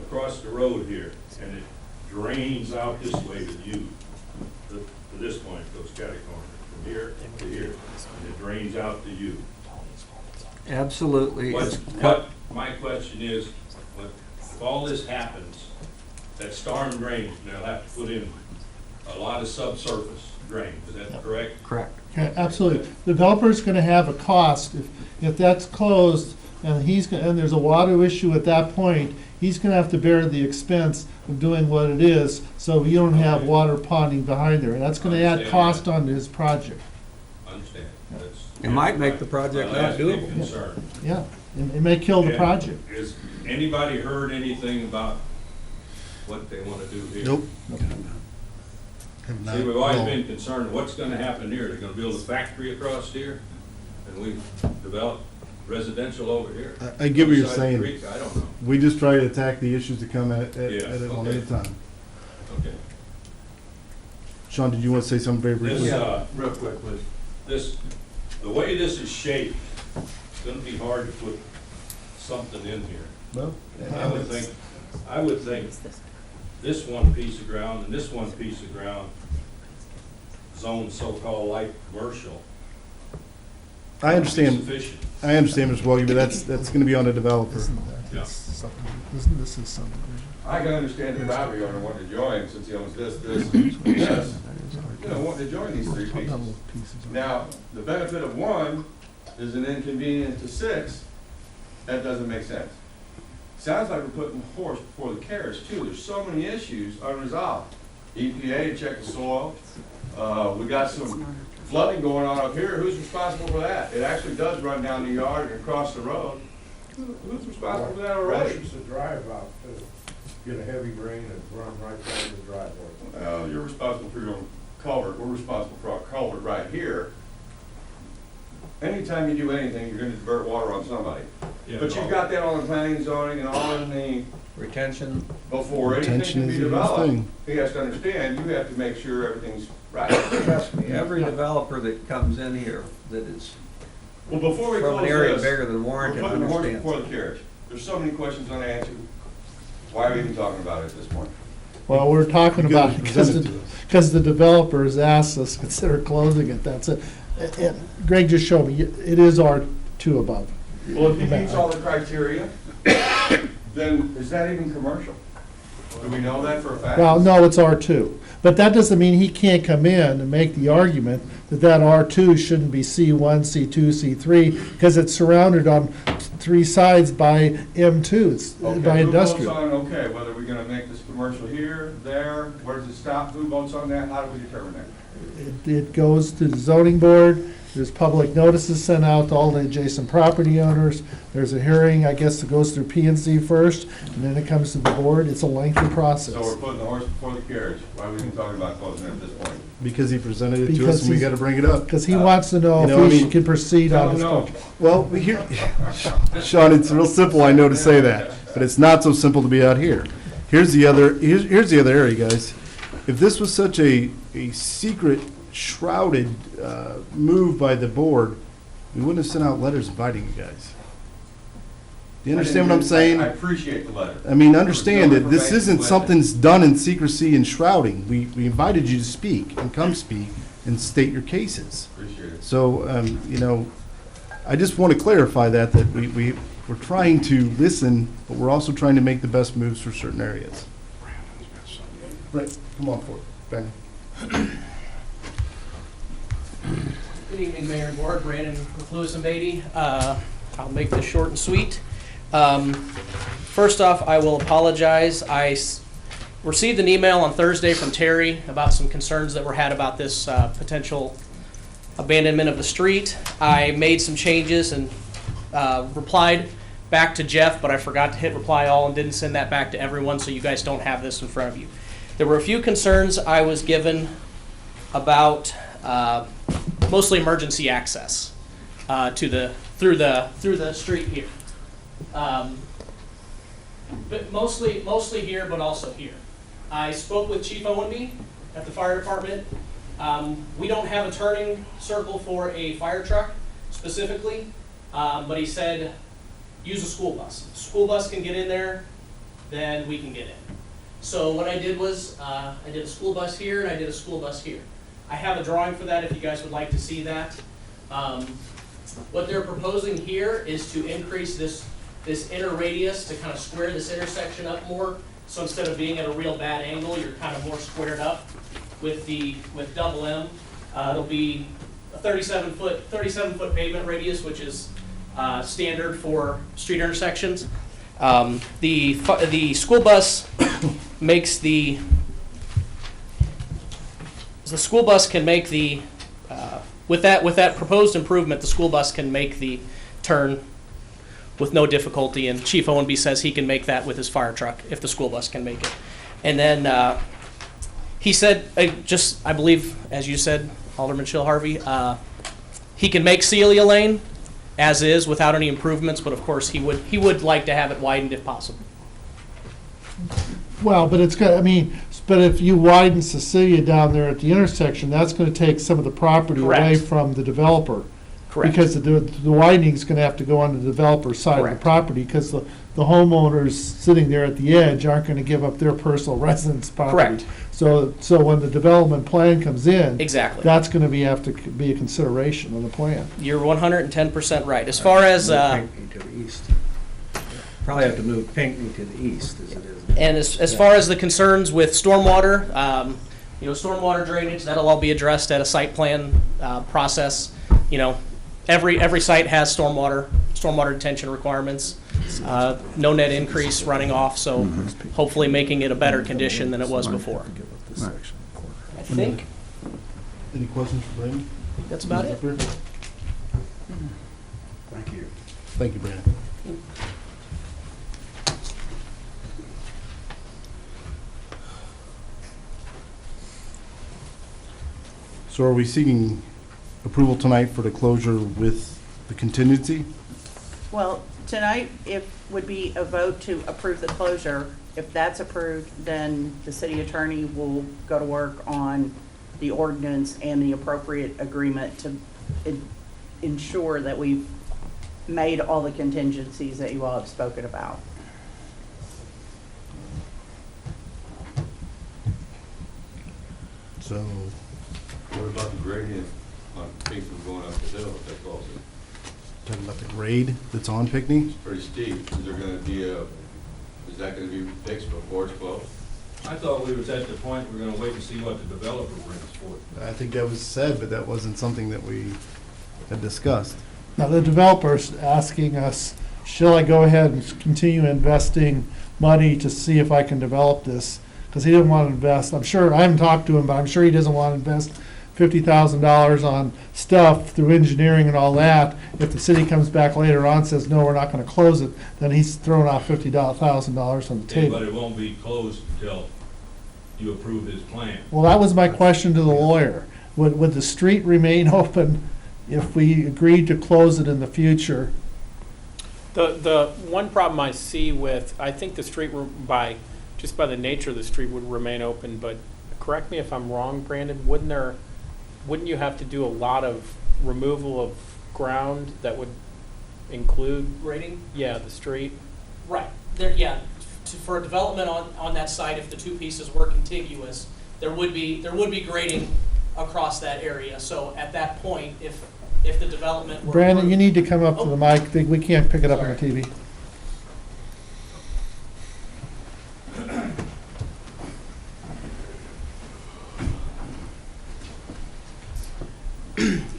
across the road here, and it drains out this way to you. To this point, goes catty corner, from here to here, and it drains out to you. Absolutely. What my question is, if all this happens, that storm drains, they'll have to put in a lot of subsurface drain. Is that correct? Correct. Yeah, absolutely. The developer's going to have a cost if that's closed, and there's a water issue at that point. He's going to have to bear the expense of doing what it is, so you don't have water ponding behind there. And that's going to add cost onto his project. Understand. It might make the project not doable. Concern. Yeah, it may kill the And project. Has anybody heard anything about what they want to do here? Nope. See, we've always been concerned, what's going to happen here? They're going to build a factory across here, and we develop residential over here. I get what you're Beside the saying. creek? I don't know. We just try to attack the issues that come at Yeah, it one at okay. a time. Okay. Sean, did you want to say something very briefly? This, real quick, please. The way this is shaped, it's going to be hard to put something in here. Well, And I would think this one piece of ground and this one piece of ground, zoned so-called light commercial. I understand. Sufficient. I understand, Mr. Woggy, but that's going to be on the developer. Isn't Yeah. this is subdivision? I I can understand the property owner wanting to join since he owns this, and this, you know, wanting to join these three pieces. Now, the benefit of one is an inconvenience to six. That doesn't make sense. Sounds like we're putting the horse before the carriage too. There's so many issues unresolved. EPA to check the soil. We got some flooding going on up here. Who's responsible for that? It actually does run down the yard and across the road. Who's responsible for that already? It's a drive out too. Get a heavy rain and run right down the driveway. You're responsible for your own culvert. We're responsible for our culvert right here. Anytime you do anything, you're gonna divert water on somebody. Yeah, But you've got that on the planning and zoning and all in the, Retention, before anything Retention can be is a huge developed. thing. He has to understand, you have to make sure everything's right. trust me, every developer that comes in here that is Well, before we from close an area this, bigger than we're Warrenton putting the horse understands. before the carriage. There's so many questions unanswered. Why are we even talking about it at this point? Well, we're talking You gotta about, present it to us. because the developers asked us to consider closing it, that's it. And Greg just showed me, it is R2 above. Well, if he meets all the criteria, then is that even commercial? Do we know that for a fact? Well, no, it's R2. But that doesn't mean he can't come in and make the argument that that R2 shouldn't be C1, C2, C3, because it's surrounded on three sides by M2, it's Okay, by who votes industrial. on, okay, whether we're gonna make this commercial here, there, where does it stop? Who votes on that? How do we determine that? It goes to the zoning board, there's public notices sent out to all the adjacent property owners, there's a hearing, I guess, that goes through P and Z first, and then it comes to the board, it's a lengthy process. So we're putting the horse before the carriage. Why are we even talking about closing it at this point? Because he presented it to Because us and we he's- gotta bring it up. Because he wants to know You know, I if he mean- can proceed Tell on him his. no. Well, here, Sean, it's real simple, I know to say that, but it's not so simple to be out here. Here's the other area, guys. If this was such a secret shrouded move by the board, we wouldn't have sent out letters inviting you guys. Do you understand what I'm saying? I appreciate the letter. I mean, understand There was that no this information isn't with it. something's done in secrecy and shrouding. We invited you to speak and come speak and state your cases. Appreciate it. So, you know, I just want to clarify that we're trying to listen, but we're also trying to make the best moves for certain areas. Right, come on forward, Ben. Good evening, Mayor and Board. Brandon with Lewis and Beatty. I'll make this short and sweet. First off, I will apologize. Received an email on Thursday from Terry about some concerns that were had about this potential abandonment of the street. I made some changes and replied back to Jeff, but I forgot to hit reply all and didn't send that back to everyone, so you guys don't have this in front of you. There were a few concerns I was given about mostly emergency access through the street here. But mostly here, but also here. I spoke with Chief Owenby at the fire department. We don't have a turning circle for a fire truck specifically, but he said use a school bus. If the school bus can get in there, then we can get in. So what I did was I did a school bus here and I did a school bus here. I have a drawing for that if you guys would like to see that. What they're proposing here is to increase this inner radius to kind of square this intersection up more. So instead of being at a real bad angle, you're kind of more squared up with double M. It'll be a 37-foot pavement radius, which is standard for street intersections. The school bus makes the school bus can make the with that proposed improvement, the school bus can make the turn with no difficulty, and Chief Owenby says he can make that with his fire truck if the school bus can make it. And then he said, I believe, as you said, Alderman Chill Harvey, he can make Celia Lane as is without any improvements, but of course he would like to have it widened if possible. Well, but it's got, I mean, but if you widen Cecilia down there at the intersection, that's gonna take some of the property away Correct. from the developer. Correct. Because the widening's gonna have to go on the developer's side of the Correct. property, because the homeowners sitting there at the edge aren't gonna give up their personal residence property. Correct. So when the development plan comes in. Exactly. That's gonna have to be a consideration on the plan. You're 110% right. As far as To the east. Probably have to move Pinckney to the east as it is now. And as far as the concerns with stormwater, stormwater drainage, that'll all be addressed at a site plan process. Every site has stormwater detention requirements. No net increase running off, so hopefully making it a better condition than it was before. I think Any questions for Brandon? that's about it. Thank you. Thank you, Brandon. So are we seeking approval tonight for the closure with the contingency? Well, tonight, would be a vote to approve the closure. If that's approved, then the city attorney will go to work on the ordinance and the appropriate agreement to ensure that we've made all the contingencies that you all have spoken about. So, What about the gradient on Pinckney going up the hill, if they close it? talking about the grade that's on Pinckney? It's pretty steep. Is there gonna be is that gonna be fixed before it's closed? I thought we was at the point, we're gonna wait and see what the developer brings forth. I think that was said, but that wasn't something that we had discussed. Now, the developer's asking us, shall I go ahead and continue investing money to see if I can develop this? Because he didn't want to invest, I'm sure, I haven't talked to him, but I'm sure he doesn't want to invest $50,000 on stuff through engineering and all that. If the city comes back later on and says, no, we're not going to close it, then he's throwing out $50,000 on the Okay, table. but it won't be closed until you approve his plan. Well, that was my question to the lawyer. Would the street remain open if we agreed to close it in the future? The one problem I see with, I think the street, just by the nature of the street, would remain open, but correct me if I'm wrong, Brandon, wouldn't you have to do a lot of removal of ground that would include, Grading? yeah, the street? Right. For a development on that site, if the two pieces were contiguous, there would be grading across that area. So at that point, if the development were Brandon, you approved- need to come up to the mic. We can't pick it up on the Sorry. TV.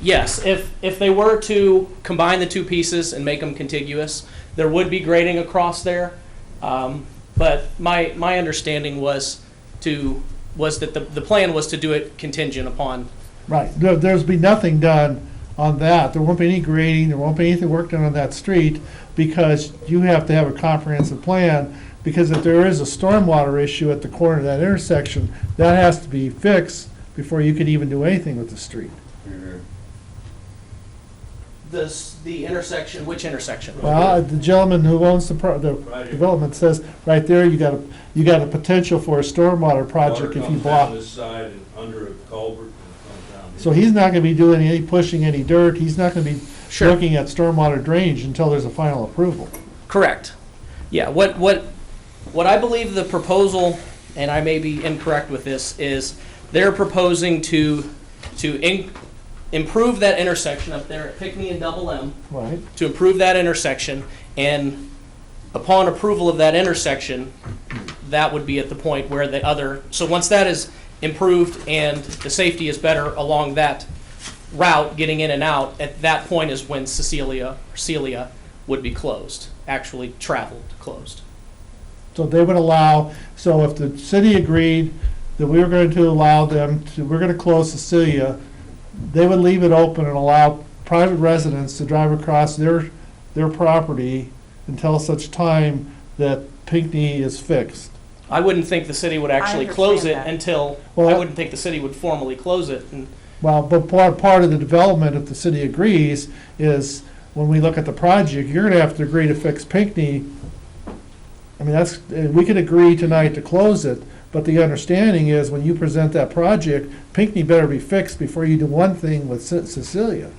Yes, if they were to combine the two pieces and make them contiguous, there would be grading across there. But my understanding was that the plan was to do it contingent upon. Right, there's be nothing done on that. There won't be any grading, there won't be anything work done on that street, because you have to have a comprehensive plan, because if there is a stormwater issue at the corner of that intersection, that has to be fixed before you can even do anything with the street. The intersection, which intersection? Well, the gentleman who owns the Right here. development says, right there, you got a potential for a stormwater project Water if you comes block. down this side and under a culvert and comes down. So he's not gonna be doing any, pushing any dirt, he's not gonna be Sure. looking at stormwater drainage until there's a final approval. Correct. Yeah, what I believe the proposal, and I may be incorrect with this, is they're proposing to improve that intersection up there at Pinckney and Double M, Right. to improve that intersection, and upon approval of that intersection, that would be at the point where so once that is improved and the safety is better along that route, getting in and out, at that point is when Celia would be closed, actually traveled, closed. So they would allow, so if the city agreed that we were going to allow them to, we're gonna close Cecilia, they would leave it open and allow private residents to drive across their property until such time that Pinckney is fixed. I wouldn't think the city would actually I close it understand that. until, Well, I wouldn't think the city would formally close it. And Well, but part of the development, if the city agrees, is when we look at the project, you're gonna have to agree to fix Pinckney. I mean, we could agree tonight to close it, but the understanding is when you present that project, Pinckney better be fixed before you do one thing with Cecilia.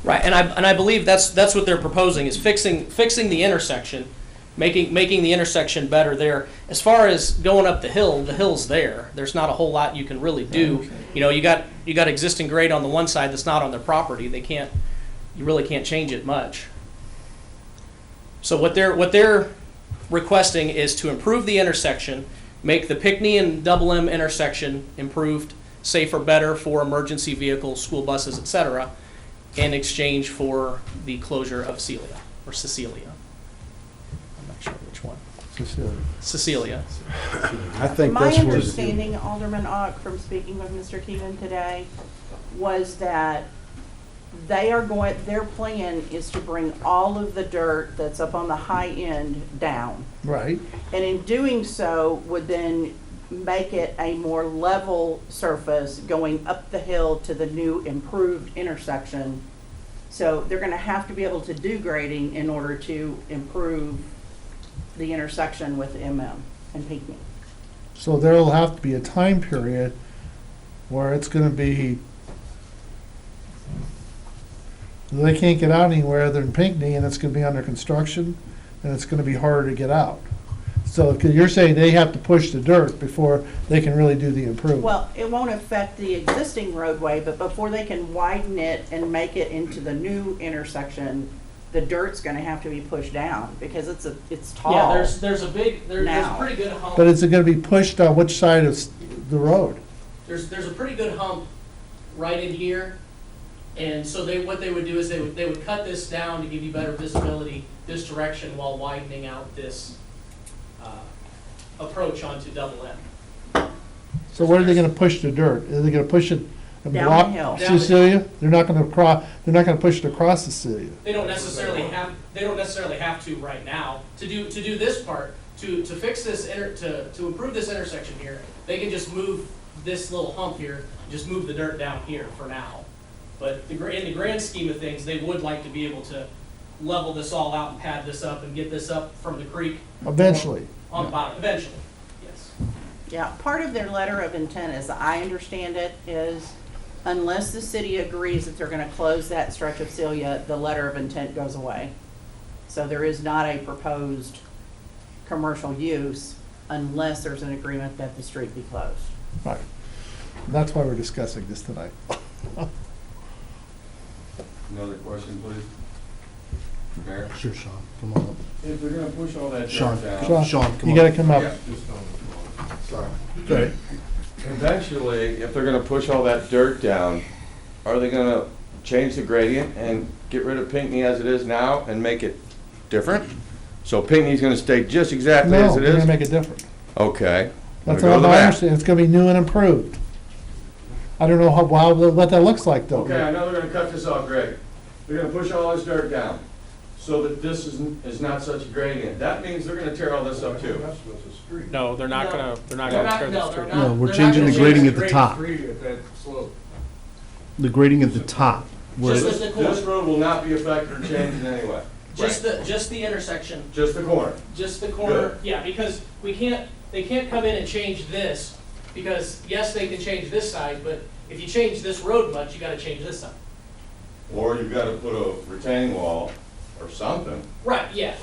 Right, and I believe that's what they're proposing, is fixing the intersection, making the intersection better there. As far as going up the hill's there. There's not a whole lot you can really do. You know, you got existing grade on the one side that's not on their property. You really can't change it much. So what they're requesting is to improve the intersection, make the Pinckney and Double M intersection improved, safer, better for emergency vehicles, school buses, etc., in exchange for the closure of Celia, or Cecilia. I'm not sure which one. Cecilia. I think My that's where. understanding, Alderman Ock, from speaking with Mr. Keenan today, was that their plan is to bring all of the dirt that's up on the high end down. Right. And in doing so, would then make it a more level surface going up the hill to the new improved intersection. So they're gonna have to be able to do grading in order to improve the intersection with MM and Pinckney. So there'll have to be a time period where it's gonna be, they can't get out anywhere other than Pinckney, and it's gonna be under construction, and it's gonna be harder to get out. So, 'cause you're saying they have to push the dirt before they can really do the improvement? Well, it won't affect the existing roadway, but before they can widen it and make it into the new intersection, the dirt's gonna have to be pushed down, because it's tall. Yeah, there's a pretty good hump. But is it gonna be pushed on which side of the road? There's a pretty good hump right in here, and so what they would do is they would cut this down to give you better visibility this direction while widening out this approach onto Double M. So where are they gonna push the dirt? Are they gonna push it and Down block the hill. Cecilia? They're not gonna push it across Cecilia. They don't necessarily have to right now to do this part to fix this to improve this intersection here. They can just move this little hump here, just move the dirt down here for now. But in the grand scheme of things, they would like to be able to level this all out and pad this up and get this up from the creek Eventually. on the bottom. Eventually, yes. Yeah, part of their letter of intent, as I understand it, is unless the city agrees that they're gonna close that stretch of Celia, the letter of intent goes away. So there is not a proposed commercial use unless there's an agreement that the street be closed. Right. That's why we're discussing this tonight. Another question, please? Mayor? Sure, Sean, come on up. If they're gonna push all that Sean, dirt down. Sean, come You on. gotta come up. Yeah, just on the floor. Sorry. Okay. Eventually, if they're gonna push all that dirt down, are they gonna change the gradient and get rid of Pinckney as it is now and make it different? So Pinckney's gonna stay just exactly as No, it they're gonna is? make it different. Okay. That's Go to all the I map. understand. It's gonna be new and improved. I don't know what that looks like though. Okay, I know they're gonna cut this off grade. They're gonna push all this dirt down so that this is not such a gradient. That means they're gonna tear all this up too. No, they're not No. gonna tear No, the they're street. not. No, we're They're changing not the gonna grading change at the top. At that slope. The grading at the top. Where Just it- as the corner. This road will not be affected or changed in any way. Just the intersection. Just the corner. Just the corner, Good. yeah, because they can't come in and change this, because yes, they can change this side, but if you change this road much, you gotta change this side. Or you've gotta put a retaining wall or something Right, yeah,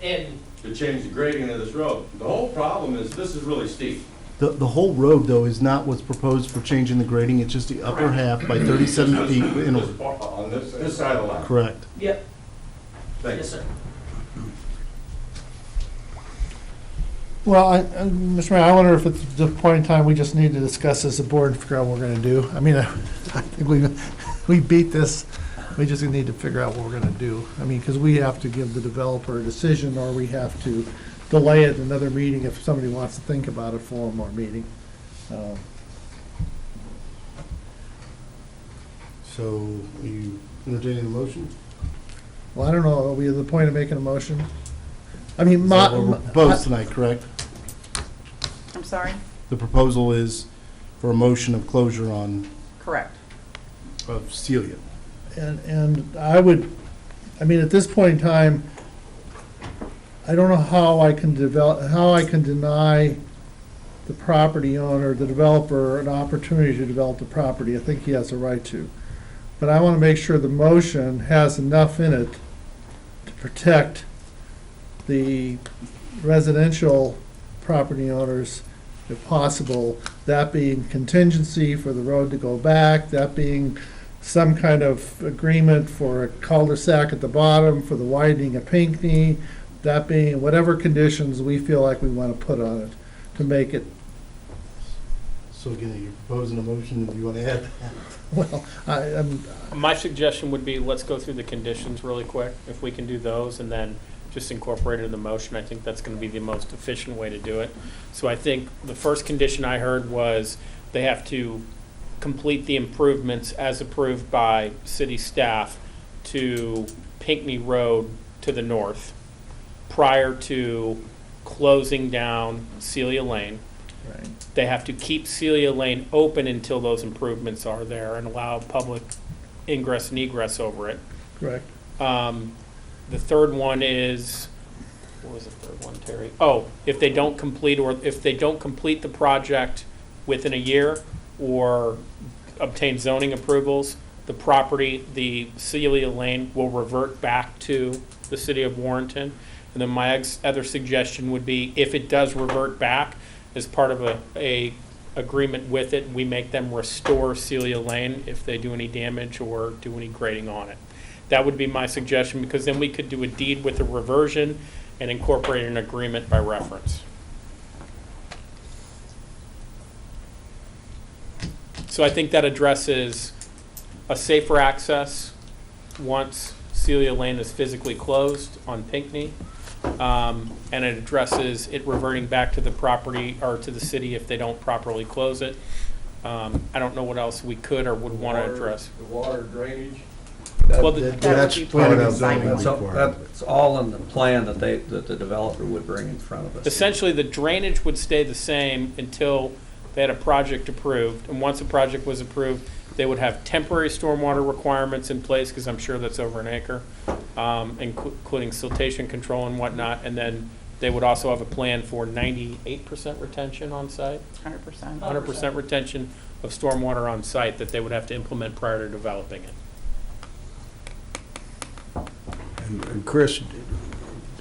and, to change the gradient of this road. The whole problem is this is really steep. The whole road, though, is not what's proposed for changing the grading, it's just the upper half by 37 feet inward. On this side of the line. Correct. yep, Thank yes, you. sir. Well, Mr. Mayor, I wonder if at the point in time, we just need to discuss as a board and figure out what we're gonna do. I mean, I think we beat this, we just need to figure out what we're gonna do. I mean, because we have to give the developer a decision, or we have to delay it another meeting if somebody wants to think about it for one more meeting. So, are you entertaining the motion? Well, I don't know, are we at the point of making a motion? I mean, Is that what we're proposed tonight, correct? I'm sorry? The proposal is for a motion of closure on, Correct. of Celia. And I would, I mean, at this point in time, I don't know how I can deny the property owner, the developer, an opportunity to develop the property. I think he has a right to. But I want to make sure the motion has enough in it to protect the residential property owners, if possible, that being contingency for the road to go back, that being some kind of agreement for a cul-de-sac at the bottom, for the widening of Pinckney, that being, whatever conditions we feel like we want to put on it to make it, So again, you're proposing a motion, do you want to add that? well, I'm, My suggestion would be, let's go through the conditions really quick, if we can do those, and then just incorporate it in the motion. I think that's gonna be the most efficient way to do it. So I think the first condition I heard was they have to complete the improvements as approved by city staff to Pinckney Road to the north prior to closing down Celia Lane. right. They have to keep Celia Lane open until those improvements are there and allow public ingress and egress over it. Correct. The third one is, what was the third one, Terry? Oh, if they don't complete the project within a year or obtain zoning approvals, the Celia Lane will revert back to the city of Warrenton. And then my other suggestion would be, if it does revert back, as part of a agreement with it, we make them restore Celia Lane if they do any damage or do any grading on it. That would be my suggestion, because then we could do a deed with a reversion and incorporate an agreement by reference. So I think that addresses a safer access once Celia Lane is physically closed on Pinckney. And it addresses it reverting back to the property or to the city if they don't properly close it. I don't know what else we could or would want to address. The water drainage. Well, That's would be part part of of the zoning site plan. requirement. That's all in the plan that the developer would bring in front of us. Essentially, the drainage would stay the same until they had a project approved. And once a project was approved, they would have temporary stormwater requirements in place, because I'm sure that's over an acre, including siltation control and whatnot. And then they would also have a plan for 98% retention on site, 100%. 100% retention of stormwater on site that they would have to implement prior to developing it. And Chris,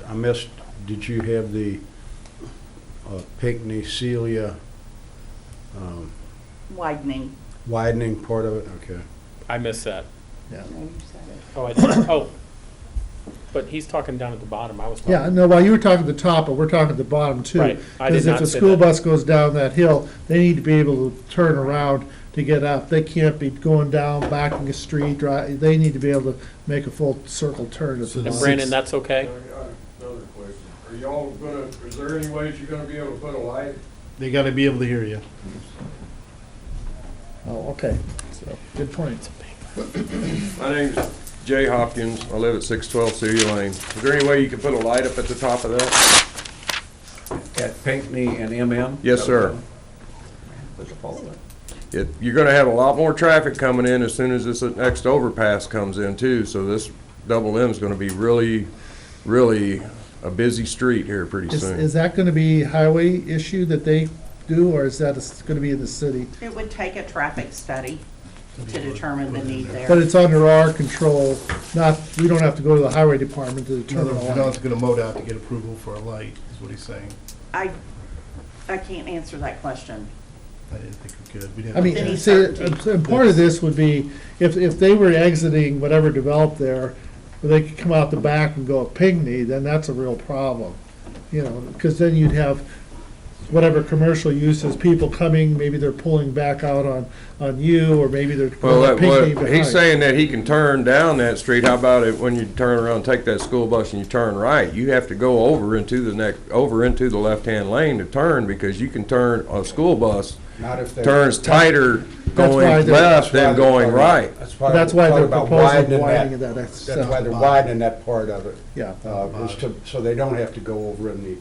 I missed, did you have the Pinckney Celia Widening. widening part of it? Okay. I missed that. Yeah. No, you said it. Oh, I did. Oh, but he's talking down at the bottom. I was talking. Yeah, no, well, you were talking at the top, but we're talking at the bottom too. Right. I did Because not if a say school that. bus goes down that hill, they need to be able to turn around to get up. They can't be going down, backing a street, they need to be able to make a full circle turn. at the And bottom. Brandon, that's okay? Another question. Are y'all gonna, is there any ways you're gonna be able to put a light? They got to be able to hear you. Oh, okay, so, good point. My name's Jay Hopkins. I live at 612 Celia Lane. Is there any way you could put a light up at the top of that? At Pinckney and MM? Yes, sir. There's a pole there. You're gonna have a lot more traffic coming in as soon as this next overpass comes in too, so this double M is gonna be really, really a busy street here pretty soon. Is that gonna be highway issue that they do, or is that gonna be in the city? It would take a traffic study to determine the need there. But it's under our control, not, we don't have to go to the highway department to In other determine words, a you don't light. have to go to MoDOT to get approval for a light, is what he's saying. I can't answer that question. I didn't think we could. We'd have I mean, to- Any see, certainty. and part of this would be, if they were exiting whatever developed there, where they could come out the back and go up Pinckney, then that's a real problem. You know, because then you'd have whatever commercial uses, people coming, maybe they're pulling back out on you, or maybe they're Well, going up Pinckney he's behind. saying that he can turn down that street. How about it when you turn around, take that school bus and you turn right? You have to go over into the left-hand lane to turn, because you can turn, a school bus Not if they're. turns tighter That's why going they're- left than going right. That's why they're proposing widening that. That's why they're widening that part of it, Yeah, so they don't have to go over in the.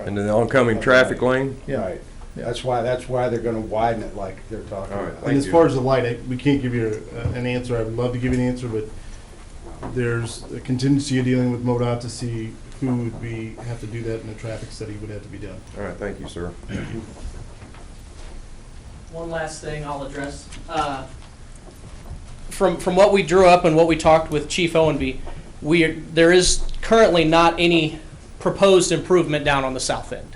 In the oncoming traffic lane? yeah. Right. That's why they're gonna widen it like they're talking All right. about. And as far as the light, we can't give you an answer. I would love to give you an answer, but there's a contingency of dealing with MoDOT to see who would have to do that, and a traffic study would have to be done. All right, thank you, sir. One last thing I'll address. From what we drew up and what we talked with Chief Owenby, there is currently not any proposed improvement down on the south end.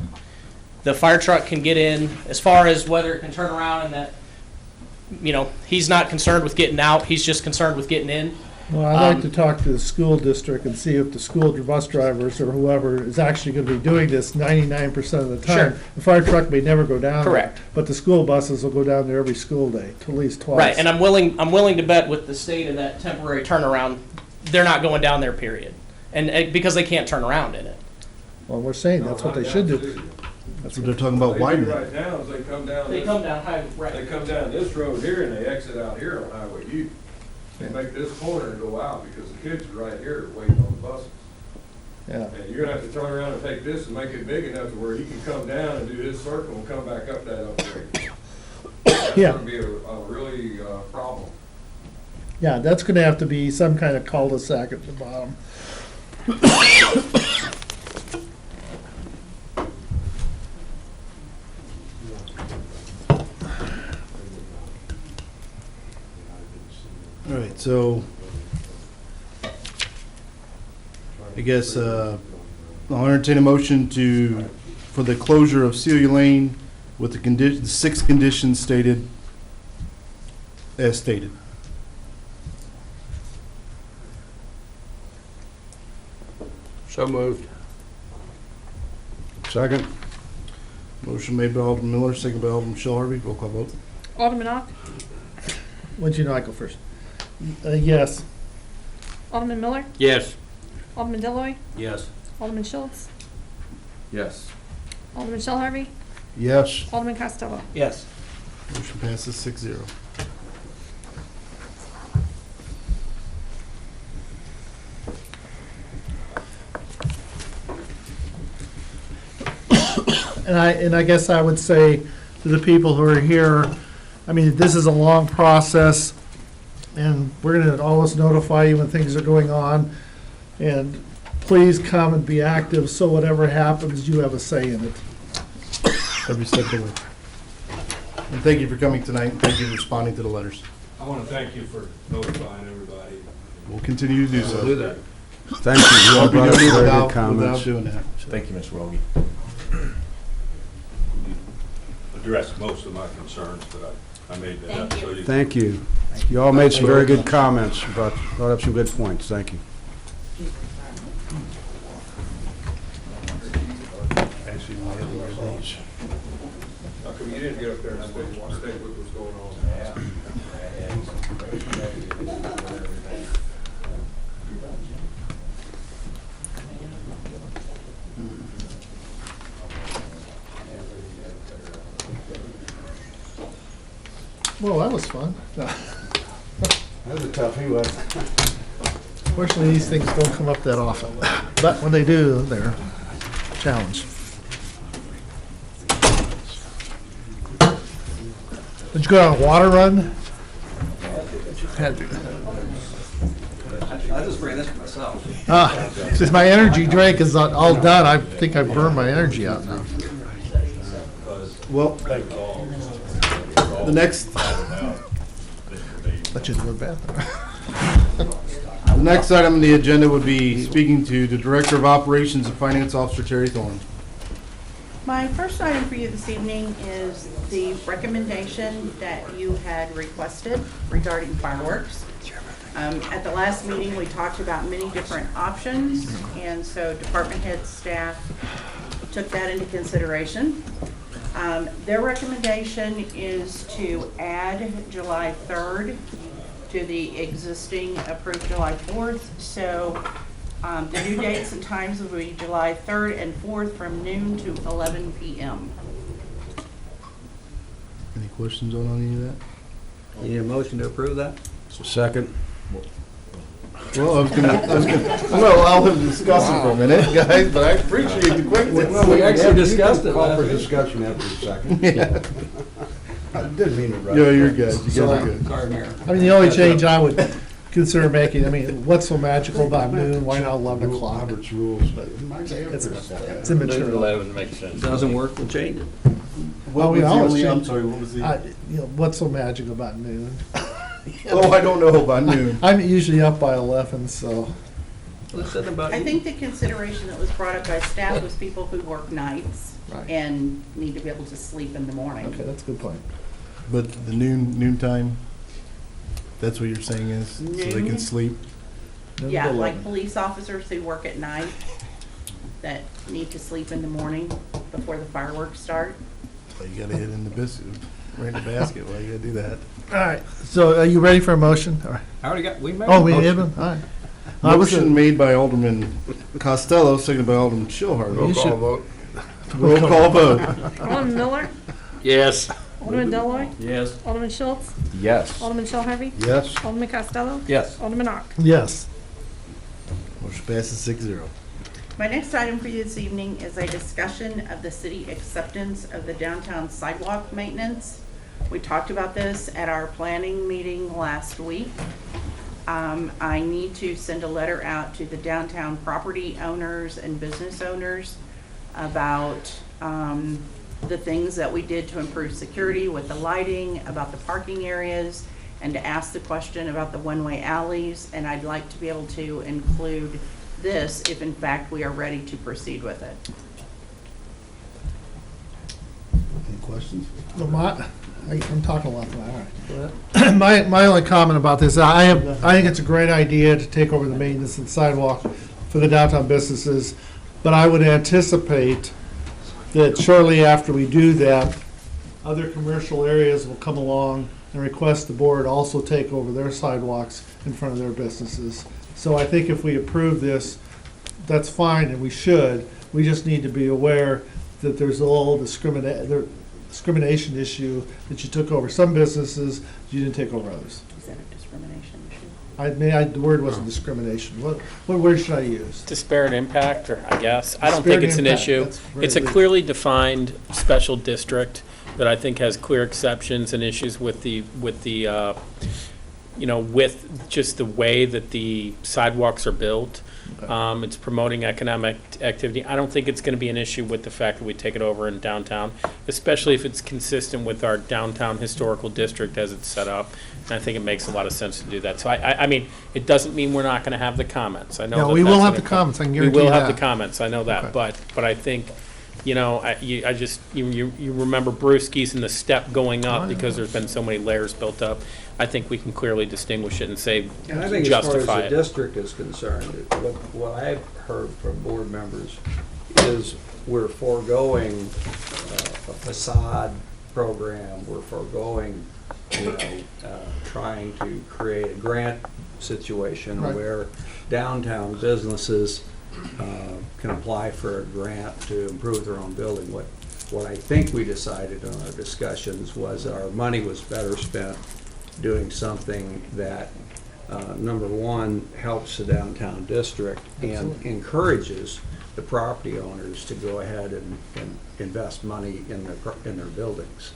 The fire truck can get in, as far as whether it can turn around, and that, he's not concerned with getting out, he's just concerned with getting in. Well, I'd like to talk to the school district and see if the school bus drivers or whoever is actually gonna be doing this 99% of the time. Sure. The fire truck may never go down there. Correct. But the school buses will go down there every school day, at least twice. Right, and I'm willing to bet with the state and that temporary turnaround, they're not going down there, period. And because they can't turn around in it. Well, we're saying that's what they should do. That's what they're talking about What they do widening. right now is they come down. They this- come down Highway, They right. come down this road here and they exit out here on Highway U. They make this corner and go out because the kids are right here waiting on the buses. Yeah. And you're gonna have to turn around and take this and make it big enough to where he can come down and do his circle and come back up that upgrade. That's Yeah. gonna be a really, problem. Yeah, that's gonna have to be some kind of cul-de-sac at the bottom. All right, so I guess I'll entertain a motion for the closure of Celia Lane with the 6 conditions stated, as stated. So moved. Second? Motion made by Alderman Miller, second by Alderman Shell Harvey. Roll call vote. Alderman Ock, When'd you know I go first? Yes. Alderman Miller, Yes. Alderman Deloy, Yes. Alderman Schultz, Yes. Alderman Shell Harvey, Yes. Alderman Costello. Yes. Motion passes 6-0. And I guess I would say to the people who are here, I mean, this is a long process, and we're gonna always notify you when things are going on. And please come and be active, so whatever happens, you have a say in it. Every step of the way. And thank you for coming tonight, and thank you for responding to the letters. I wanna thank you for notifying everybody. We'll continue to do so. Do that. Thank you. You all Won't be brought up doing it very without good comments. doing that. Thank you, Mr. Rogie. Addressed most of my concerns, but I made that up. So you Thank you. You all made some very good comments, brought up some good points. Thank you. How come you didn't get up there and state what was going on? Well, that was fun. That was a toughie, was Fortunately, these things don't come up that often, but when they do, they're a challenge. Did you go on a water run? Had to. I just bring this myself. Since my energy drink is all done, I think I've burned my energy out now. Well, the next, Let you do a bathroom. the next item on the agenda would be speaking to the Director of Operations and Finance Officer Terry Thorne. My first item for you this evening is the recommendation that you had requested regarding fireworks. At the last meeting, we talked about many different options, and so department head staff took that into consideration. Their recommendation is to add July 3rd to the existing approved July 4th. So the new dates and times will be July 3rd and 4th from noon to 11 p.m. Any questions on any of that? You need a motion to approve that? Second? Well, I'm gonna allow him to discuss it for a minute, guys, but I appreciate the quickness. Well, we actually discussed it Call for last week. discussion after a second. Yeah. I didn't mean to rush. Yeah, you're good. You guys are good. Sorry, Mayor. I mean, the only change I would consider making, I mean, what's so magical about noon? Why not 11 o'clock? Robert's rules. It's immaterial. makes sense. Doesn't work, we'll change it. What we was the always only, I'm change- sorry, what was the? You know, what's so magical about noon? Oh, I don't know about noon. I'm usually up by 11, so. Listen about I think the consideration that was brought up by staff was people who work nights Right. and need to be able to sleep in the morning. Okay, that's a good point. But the noontime, that's what you're saying is, so they can Noon? sleep? Yeah, like police officers who work at night that need to sleep in the morning before the fireworks start. Well, you gotta hit in the biscuit, right in the basket. Well, you gotta do that. All right, so are you ready for a motion? All right. I already got, we made. Oh, a we motion. have one? All right. Motion made by Alderman Costello, seconded by Alderman Shilhart. Roll call vote. Roll call vote. Alderman Miller, Yes. Alderman Deloy, Yes. Alderman Schultz, Yes. Alderman Shell Harvey, Yes. Alderman Costello, Yes. Alderman Ock. Yes. Motion passes 6-0. My next item for you this evening is a discussion of the city acceptance of the downtown sidewalk maintenance. We talked about this at our planning meeting last week. I need to send a letter out to the downtown property owners and business owners about the things that we did to improve security with the lighting, about the parking areas, and to ask the question about the one-way alleys. And I'd like to be able to include this if in fact we are ready to proceed with it. Any questions? I'm talking a lot tonight, all right. My only comment about this, I think it's a great idea to take over the maintenance and sidewalk for the downtown businesses, but I would anticipate that shortly after we do that, other commercial areas will come along and request the board also take over their sidewalks in front of their businesses. So I think if we approve this, that's fine, and we should. We just need to be aware that there's a little discrimination issue, that you took over some businesses, you didn't take over others. Is that a discrimination issue? The word wasn't discrimination. What word should I use? Disparate impact, or I guess. I don't think Disparate it's an impact, issue. that's very It's a weak. clearly defined special district that I think has clear exceptions and issues with with just the way that the sidewalks are built. It's promoting economic activity. I don't think it's going to be an issue with the fact that we take it over in downtown, especially if it's consistent with our downtown historical district as it's set up. And I think it makes a lot of sense to do that. So I mean, it doesn't mean we're not going to have the comments. I know No, that we will that's have an the comments, I can We guarantee will have that. the comments, I know that, Okay. but I think, you remember Brewski's and the step going up because there's been so many layers built up. I think we can clearly distinguish it and say, And I think as far as justify the it. district is concerned, what I've heard from board members is we're foregoing a facade program, we're foregoing, trying to create a grant situation Right. where downtown businesses can apply for a grant to improve their own building. What I think we decided on our discussions was our money was better spent doing something that, number one, helps the downtown district and encourages the property owners to go ahead and invest money in their buildings.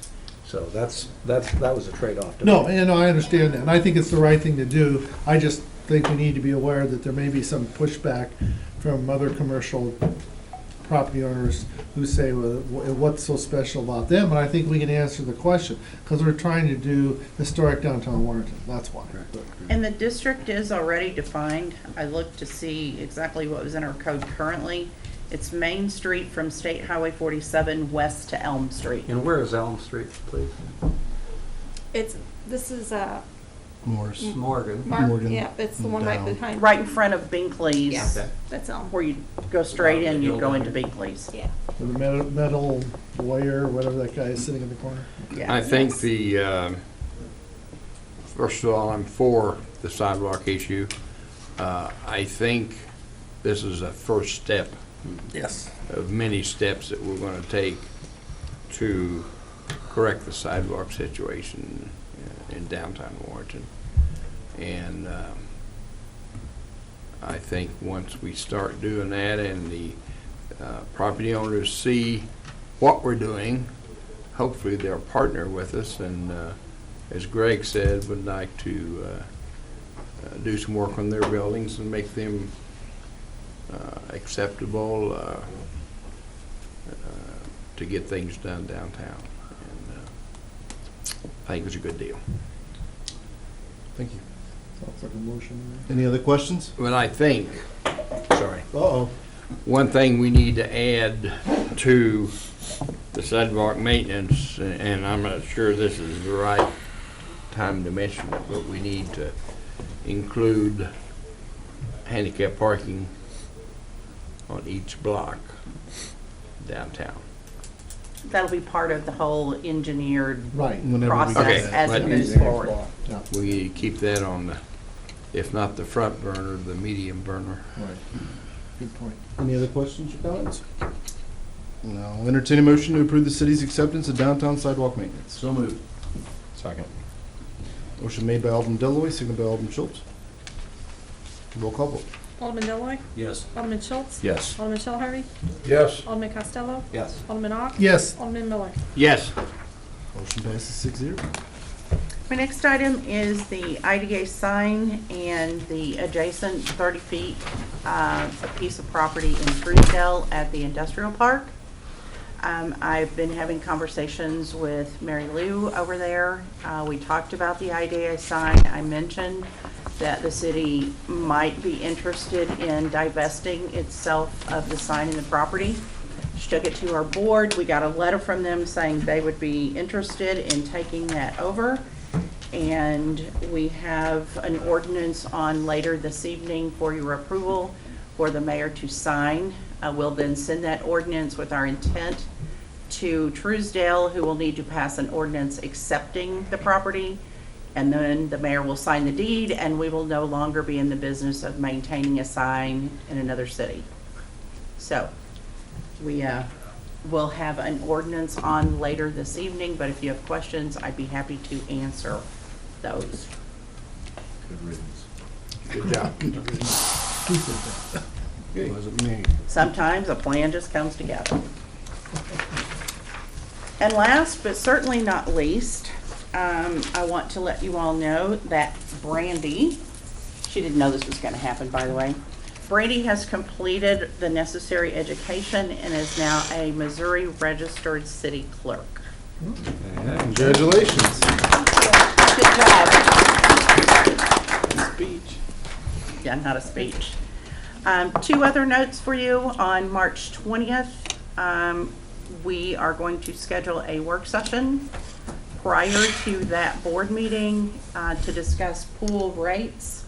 So that was a trade-off. to No, make. and I understand that, and I think it's the right thing to do. I just think we need to be aware that there may be some pushback from other commercial property owners who say, well, what's so special about them? And I think we can answer the question, because we're trying to do historic downtown Warrenton, that's why. And the district is already defined. I looked to see exactly what was in our code currently. It's Main Street from State Highway 47 west to Elm Street. And where is Elm Street, please? This is, Morris. Morgan. Morgan yeah, it's the one right down. behind. Right in front of Binkley's. Yes, Okay. that's all. Where you go straight in, you go into Binkley's. Yeah. The metal lawyer, whatever that guy is sitting in the corner. Yeah. I think first of all, I'm for the sidewalk issue. I think this is a first step Yes. of many steps that we're going to take to correct the sidewalk situation in downtown Warrenton. And I think once we start doing that and the property owners see what we're doing, hopefully they'll partner with us and, as Greg said, would like to do some work on their buildings and make them acceptable to get things done downtown. And I think it's a good deal. Thank you. Sounds like a motion. Any other questions? But I think, sorry, Uh-oh. one thing we need to add to the sidewalk maintenance, and I'm not sure this is the right time to mention it, but we need to include handicap parking on each block downtown. That'll be part of the whole engineered Right. Whenever we process get as that. it moves forward. Yeah. We keep that on the, if not the front burner, the medium burner. Right. Good point. Any other questions or comments? No. I'll entertain a motion to approve the city's acceptance of downtown sidewalk maintenance. So moved. Second. Motion made by Alderman Deloy, seconded by Alderman Schultz. Roll call vote. Alderman Deloy, Yes. Alderman Schultz, Yes. Alderman Shell Harvey, Yes. Alderman Costello, Yes. Alderman Ock, Yes. Alderman Miller. Yes. Motion passes 6-0. My next item is the IDA sign and the adjacent 30 feet, a piece of property in Truesdale at the industrial park. I've been having conversations with Mary Lou over there. We talked about the IDA sign. I mentioned that the city might be interested in divesting itself of the sign and the property. She took it to our board. We got a letter from them saying they would be interested in taking that over. And we have an ordinance on later this evening for your approval for the mayor to sign. We'll then send that ordinance with our intent to Truesdale, who will need to pass an ordinance accepting the property. And then the mayor will sign the deed, and we will no longer be in the business of maintaining a sign in another city. So we will have an ordinance on later this evening, but if you have questions, I'd be happy to answer those. Good riddance. Good job. It wasn't me. Sometimes a plan just comes together. And last, but certainly not least, I want to let you all know that Brandy, she didn't know this was going to happen, by the way. Brandy has completed the necessary education and is now a Missouri registered city clerk. Congratulations. Good job. Speech. Yeah, not a speech. Two other notes for you. On March 20th, we are going to schedule a work session prior to that board meeting to discuss pool rates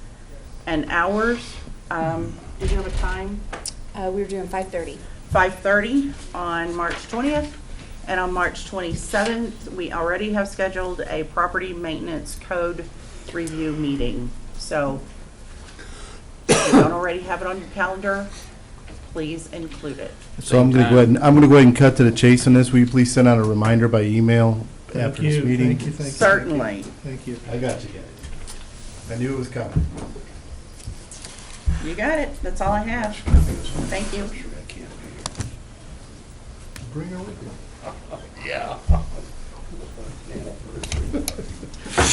and hours. Did you have a time? We were doing 5:30. 5:30 on March 20th. And on March 27th, we already have scheduled a property maintenance code review meeting. So if you don't already have it on your calendar, please include it. So I'm going to go ahead and cut to the chase on this. Will you please send out a reminder by email after this meeting? Thank you. Certainly. Thank you. I got you guys. I knew it was coming. You got it. That's all I have. Thank you. Bring her with you. Yeah.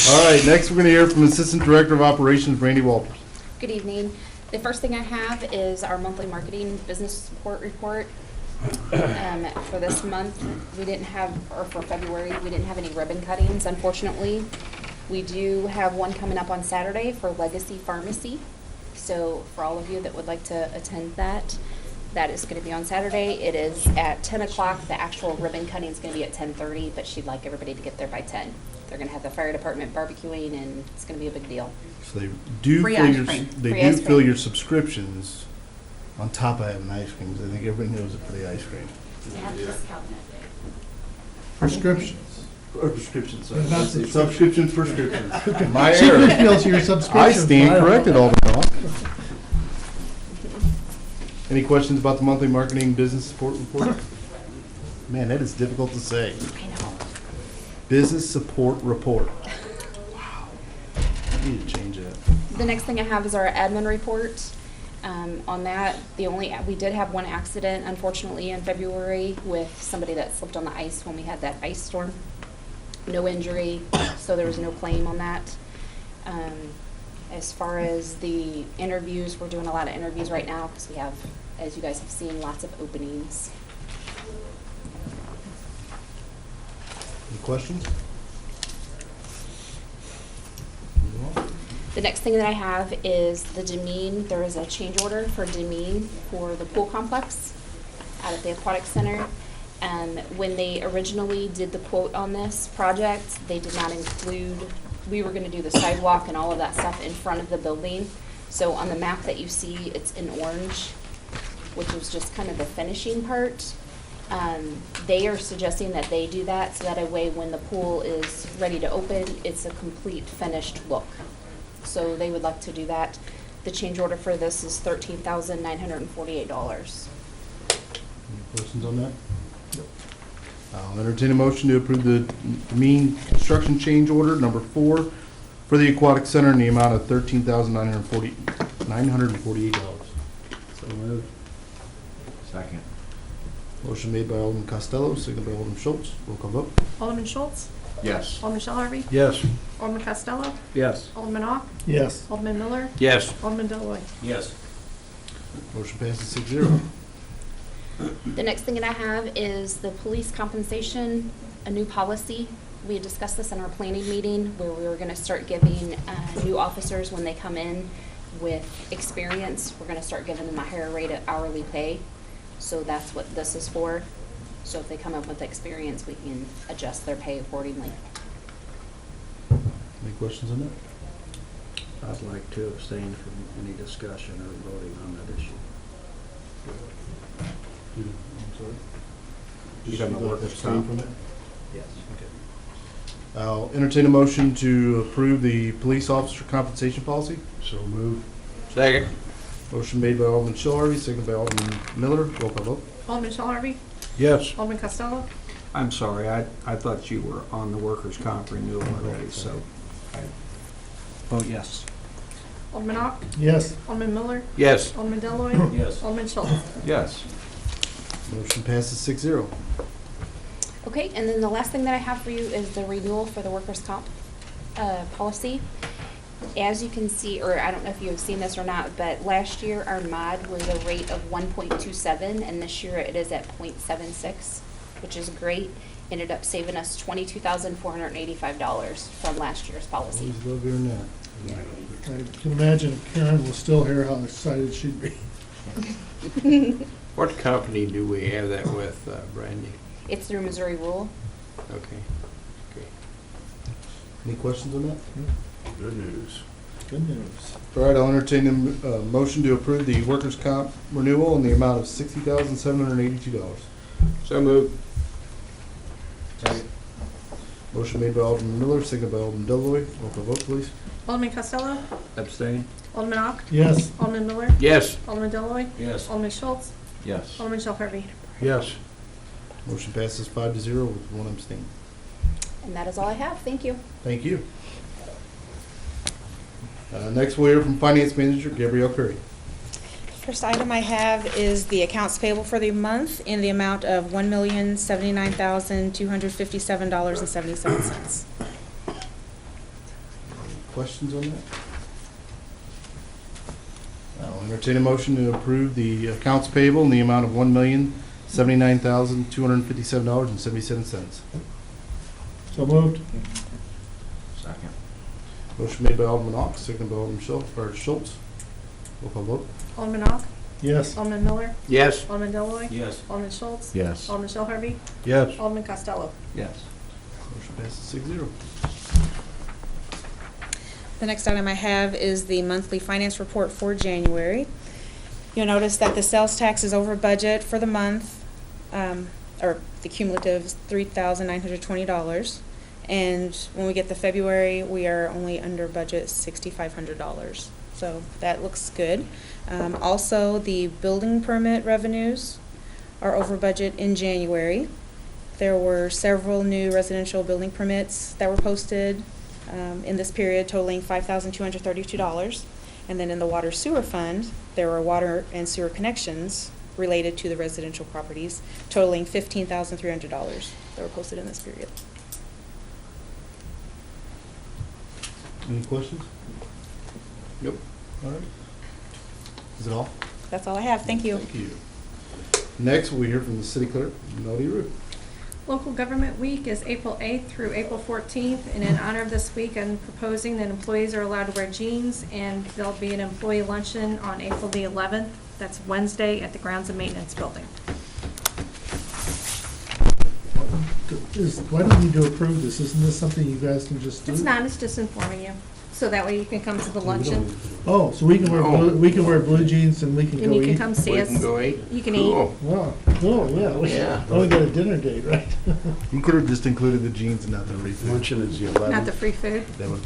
All right, next we're going to hear from Assistant Director of Operations, Brandy Walters. Good evening. The first thing I have is our monthly marketing business support report. For this month, we didn't have, or for February, we didn't have any ribbon cuttings, unfortunately. We do have one coming up on Saturday for Legacy Pharmacy. So for all of you that would like to attend that, that is going to be on Saturday. It is at 10 o'clock. The actual ribbon cutting is going to be at 10:30, but she'd like everybody to get there by 10. They're going to have the fire department barbecuing, and it's going to be a big deal. So they do Free fill ice your, cream. they Free do ice fill cream. your subscriptions on top of having ice cream. 'Cause I think everybody knows it for the ice cream. We have a discount that day. Prescriptions. Or prescriptions, sorry. Not Subscriptions, prescriptions. My She error. feels your subscription. I stand corrected, Alderman Ock. Any questions about the monthly marketing business support report? Man, that is difficult to say. I know. Business support report. Wow. I need to change that. The next thing I have is our admin report. On that, we did have one accident, unfortunately, in February with somebody that slipped on the ice when we had that ice storm. No injury, so there was no claim on that. As far as the interviews, we're doing a lot of interviews right now because we have, as you guys have seen, lots of openings. Any questions? The next thing that I have is the demean. There is a change order for demean for the pool complex out at the aquatic center. When they originally did the quote on this project, they did not include, we were going to do the sidewalk and all of that stuff in front of the building. So on the map that you see, it's in orange, which was just kind of the finishing part. They are suggesting that they do that, so that a way when the pool is ready to open, it's a complete finished look. So they would like to do that. The change order for this is $13,948. Any questions on that? I'll entertain a motion to approve the mean construction change order number 4 for the Aquatic Center in the amount of $13,948. So moved. Second. Motion made by Alderman Costello, seconded by Alderman Schultz. Roll call vote. Alderman Schultz? Yes. Alderman Shell Harvey? Yes. Alderman Costello? Yes. Alderman Ock? Yes. Alderman Miller? Yes. Alderman Deloy. Yes. Motion passes 6-0. The next thing that I have is the police compensation, a new policy. We had discussed this in our planning meeting where we were gonna start giving new officers, when they come in with experience, we're gonna start giving them a higher rate of hourly pay. So that's what this is for. So if they come up with experience, we can adjust their pay accordingly. Any questions on that? I'd like to abstain from any discussion or voting on that issue. I'm sorry. You don't know Just workers' abstain comp? from it? Yes. Okay. I'll entertain a motion to approve the police officer compensation policy. So moved. Second. Motion made by Alderman Shell Harvey, seconded by Alderman Miller. Roll call vote. Alderman Shell Harvey? Yes. Alderman Costello? I'm sorry, I thought you were on the workers' comp renewal already, so I vote yes. Alderman Ock? Yes. Alderman Miller? Yes. Alderman Deloy. Yes. Alderman Schultz? Yes. Motion passes 6-0. Okay, and then the last thing that I have for you is the renewal for the workers' comp policy. As you can see, or I don't know if you have seen this or not, but last year our mod was a rate of 1.27, and this year it is at 0.76, which is great. Ended up saving us $22,485 from last year's policy. Always love hearing that. I can imagine if Karen was still here, how excited she'd be. What company do we have that with, Brandy? It's through Missouri Rule. Okay. Okay. Any questions on that? Good news. Good news. All right, I'll entertain a motion to approve the workers' comp renewal in the amount of $60,782. So moved. Motion made by Alderman Miller, seconded by Alderman Deloy. Roll call vote, please. Alderman Costello? Abstain? Alderman Ock? Yes. Alderman Miller? Yes. Alderman Deloy. Yes. Alderman Schultz? Yes. Alderman Shell Harvey? Yes. Motion passes 5-0 with 1 abstain. And that is all I have. Thank you. Thank you. Next, we'll hear from Finance Manager Gabrielle Curry. First item I have is the accounts payable for the month in the amount of $1,079,257.77. Questions on that? I'll entertain a motion to approve the accounts payable in the amount of $1,079,257.77. So moved. Second. Motion made by Alderman Ock, seconded by Alderman Schultz. Roll call vote. Alderman Ock? Yes. Alderman Miller? Yes. Alderman Deloy. Yes. Alderman Schultz? Yes. Alderman Shell Harvey? Yes. Alderman Costello? Yes. Motion passes 6-0. The next item I have is the monthly finance report for January. You'll notice that the sales tax is over budget for the month, or the cumulative is $3,920. And when we get to February, we are only under budget $6,500. So that looks good. Also, the building permit revenues are over budget in January. There were several new residential building permits that were posted in this period, totaling $5,232. And then in the water sewer fund, there were water and sewer connections related to the residential properties, totaling $15,300 that were posted in this period. Any questions? Nope. All right. Is it all? That's all I have. Thank you. Thank you. Next, we'll hear from the city clerk, Melody Root. Local Government Week is April 8th through April 14th, and in honor of this week, I'm proposing that employees are allowed to wear jeans, and there'll be an employee luncheon on April the 11th. That's Wednesday at the Grounds and Maintenance Building. Why do we need to approve this? Isn't this something you guys can just do? It's not, it's just informing you. So that way you can come to the luncheon Oh, so we can wear blue jeans and we can and go you can eat? come see We us. can go eat. You can eat. Cool. Wow, cool, yeah. Yeah. Oh, we got a dinner date, right? You could have just included the jeans and not the free food. Luncheon is the Not the 11th. free food. That would have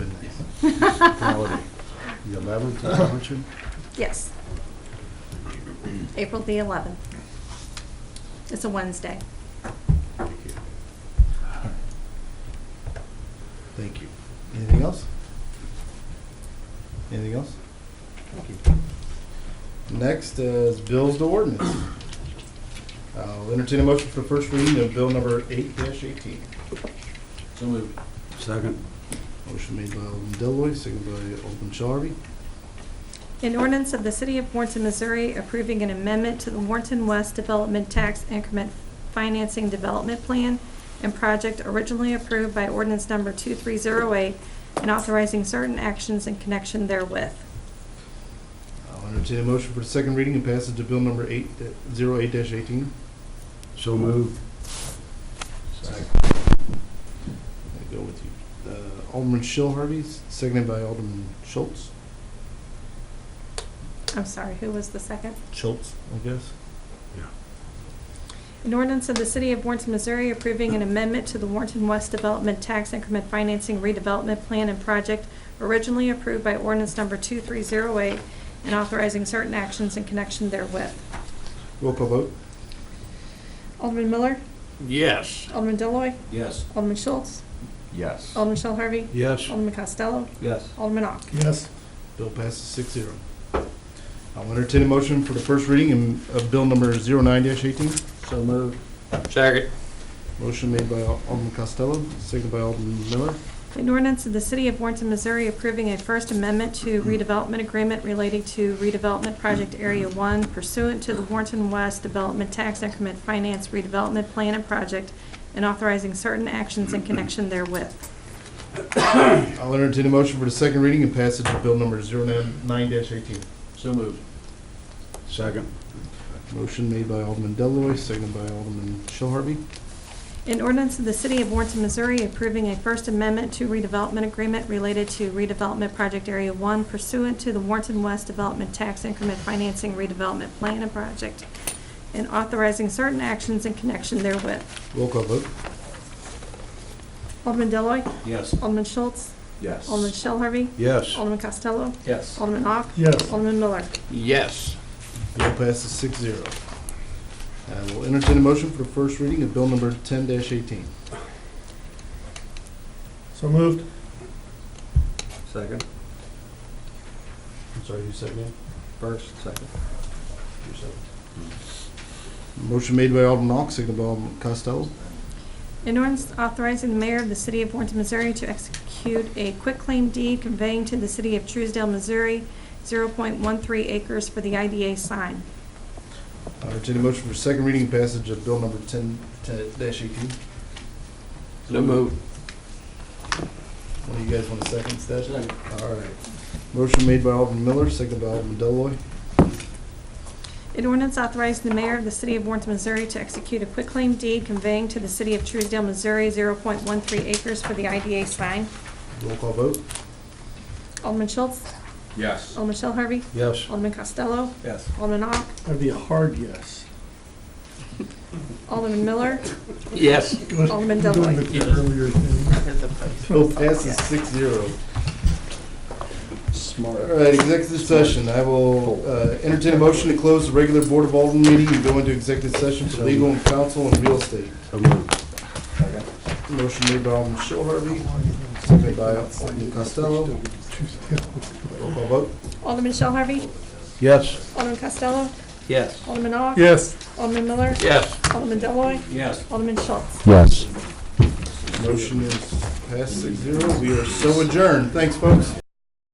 been nice. Holiday. The 11th, is luncheon? Yes. April the 11th. It's a Wednesday. Thank you. Anything else? Anything else? Thank you. Next is bills to ordinance. I'll entertain a motion for the first reading of bill number 8-18. So moved. Second. Motion made by Alderman Deloy, seconded by Alderman Shelby. An ordinance of the City of Warrenton, Missouri approving an amendment to the Warrenton West Development Tax Increment Financing Development Plan and project originally approved by ordinance number 2308 and authorizing certain actions in connection therewith. I'll entertain a motion for the second reading and passage of bill number 808-18. So moved. Second. I go with you. Alderman Harvey, seconded by Alderman Schultz. I'm sorry, who was the second? Schultz, I guess. An ordinance of the City of Warrenton, Missouri approving an amendment to the Warrenton West Development Tax Increment Financing Redevelopment Plan and Project originally approved by ordinance number 2308 and authorizing certain actions in connection therewith. Roll call vote. Alderman Miller? Yes. Alderman Deloy, Yes. Alderman Schultz? Yes. Alderman Shell Harvey? Yes. Alderman Costello? Yes. Alderman Ock? Yes. Bill passes 6-0. I'll entertain a motion for the first reading of bill number 09-18. So moved. Second. Motion made by Alderman Costello, seconded by Alderman Miller. An ordinance of the City of Warrenton, Missouri approving a First Amendment to redevelopment agreement relating to redevelopment project Area 1 pursuant to the Warrenton West Development Tax Increment Finance Redevelopment Plan and Project and authorizing certain actions in connection therewith. I'll entertain a motion for the second reading and passage of bill number 09-18. So moved. Second. Motion made by Alderman Deloy, seconded by Alderman Shell Harvey. An ordinance of the City of Warrenton, Missouri approving a First Amendment to redevelopment agreement related to redevelopment project Area 1 pursuant to the Warrenton West Development Tax Increment Financing Redevelopment Plan and Project and authorizing certain actions in connection therewith. Roll call vote. Alderman Deloy, Yes. Alderman Schultz, Yes. Alderman Shell Harvey, Yes. Alderman Costello, Yes. Alderman Ock, Yes. Alderman Miller. Yes. Bill passes 6-0. I will entertain a motion for the first reading of bill number 10-18. So moved. Second. I'm sorry, you seconded? First, second. You seconded. Motion made by Alderman Ock, seconded by Alderman Costello. An ordinance authorizing the mayor of the City of Warrenton, Missouri to execute a quitclaim deed conveying to the City of Truesdale, Missouri 0.13 acres for the IDA sign. I'll entertain a motion for second reading and passage of bill number 10-18. So moved. One of you guys want a second, Stat? All right. Motion made by Alderman Miller, seconded by Alderman Deloy. An ordinance authorizing the mayor of the City of Warrenton, Missouri to execute a quitclaim deed conveying to the City of Truesdale, Missouri 0.13 acres for the IDA sign. Roll call vote. Alderman Schultz, Yes. Alderman Shell Harvey, Yes. Alderman Costello, Yes. Alderman Ock, That'd be a hard yes. Alderman Miller, Yes. Alderman Doing Deloy. the earlier thing. Bill passes 6-0. Smart. All right, executive session. I will entertain a motion to close the regular Board of Aldermen meeting and go into executive session for legal and counsel and real estate. So moved. Motion made by Alderman Shell Harvey, seconded by Alderman Costello. Roll call vote. Alderman Shell Harvey, Yes. Alderman Costello, Yes. Alderman Ock, Yes. Alderman Miller, Yes. Alderman Deloy, Yes. Alderman Schultz. Yes. Motion is passed 6-0. We are so adjourned. Thanks, folks.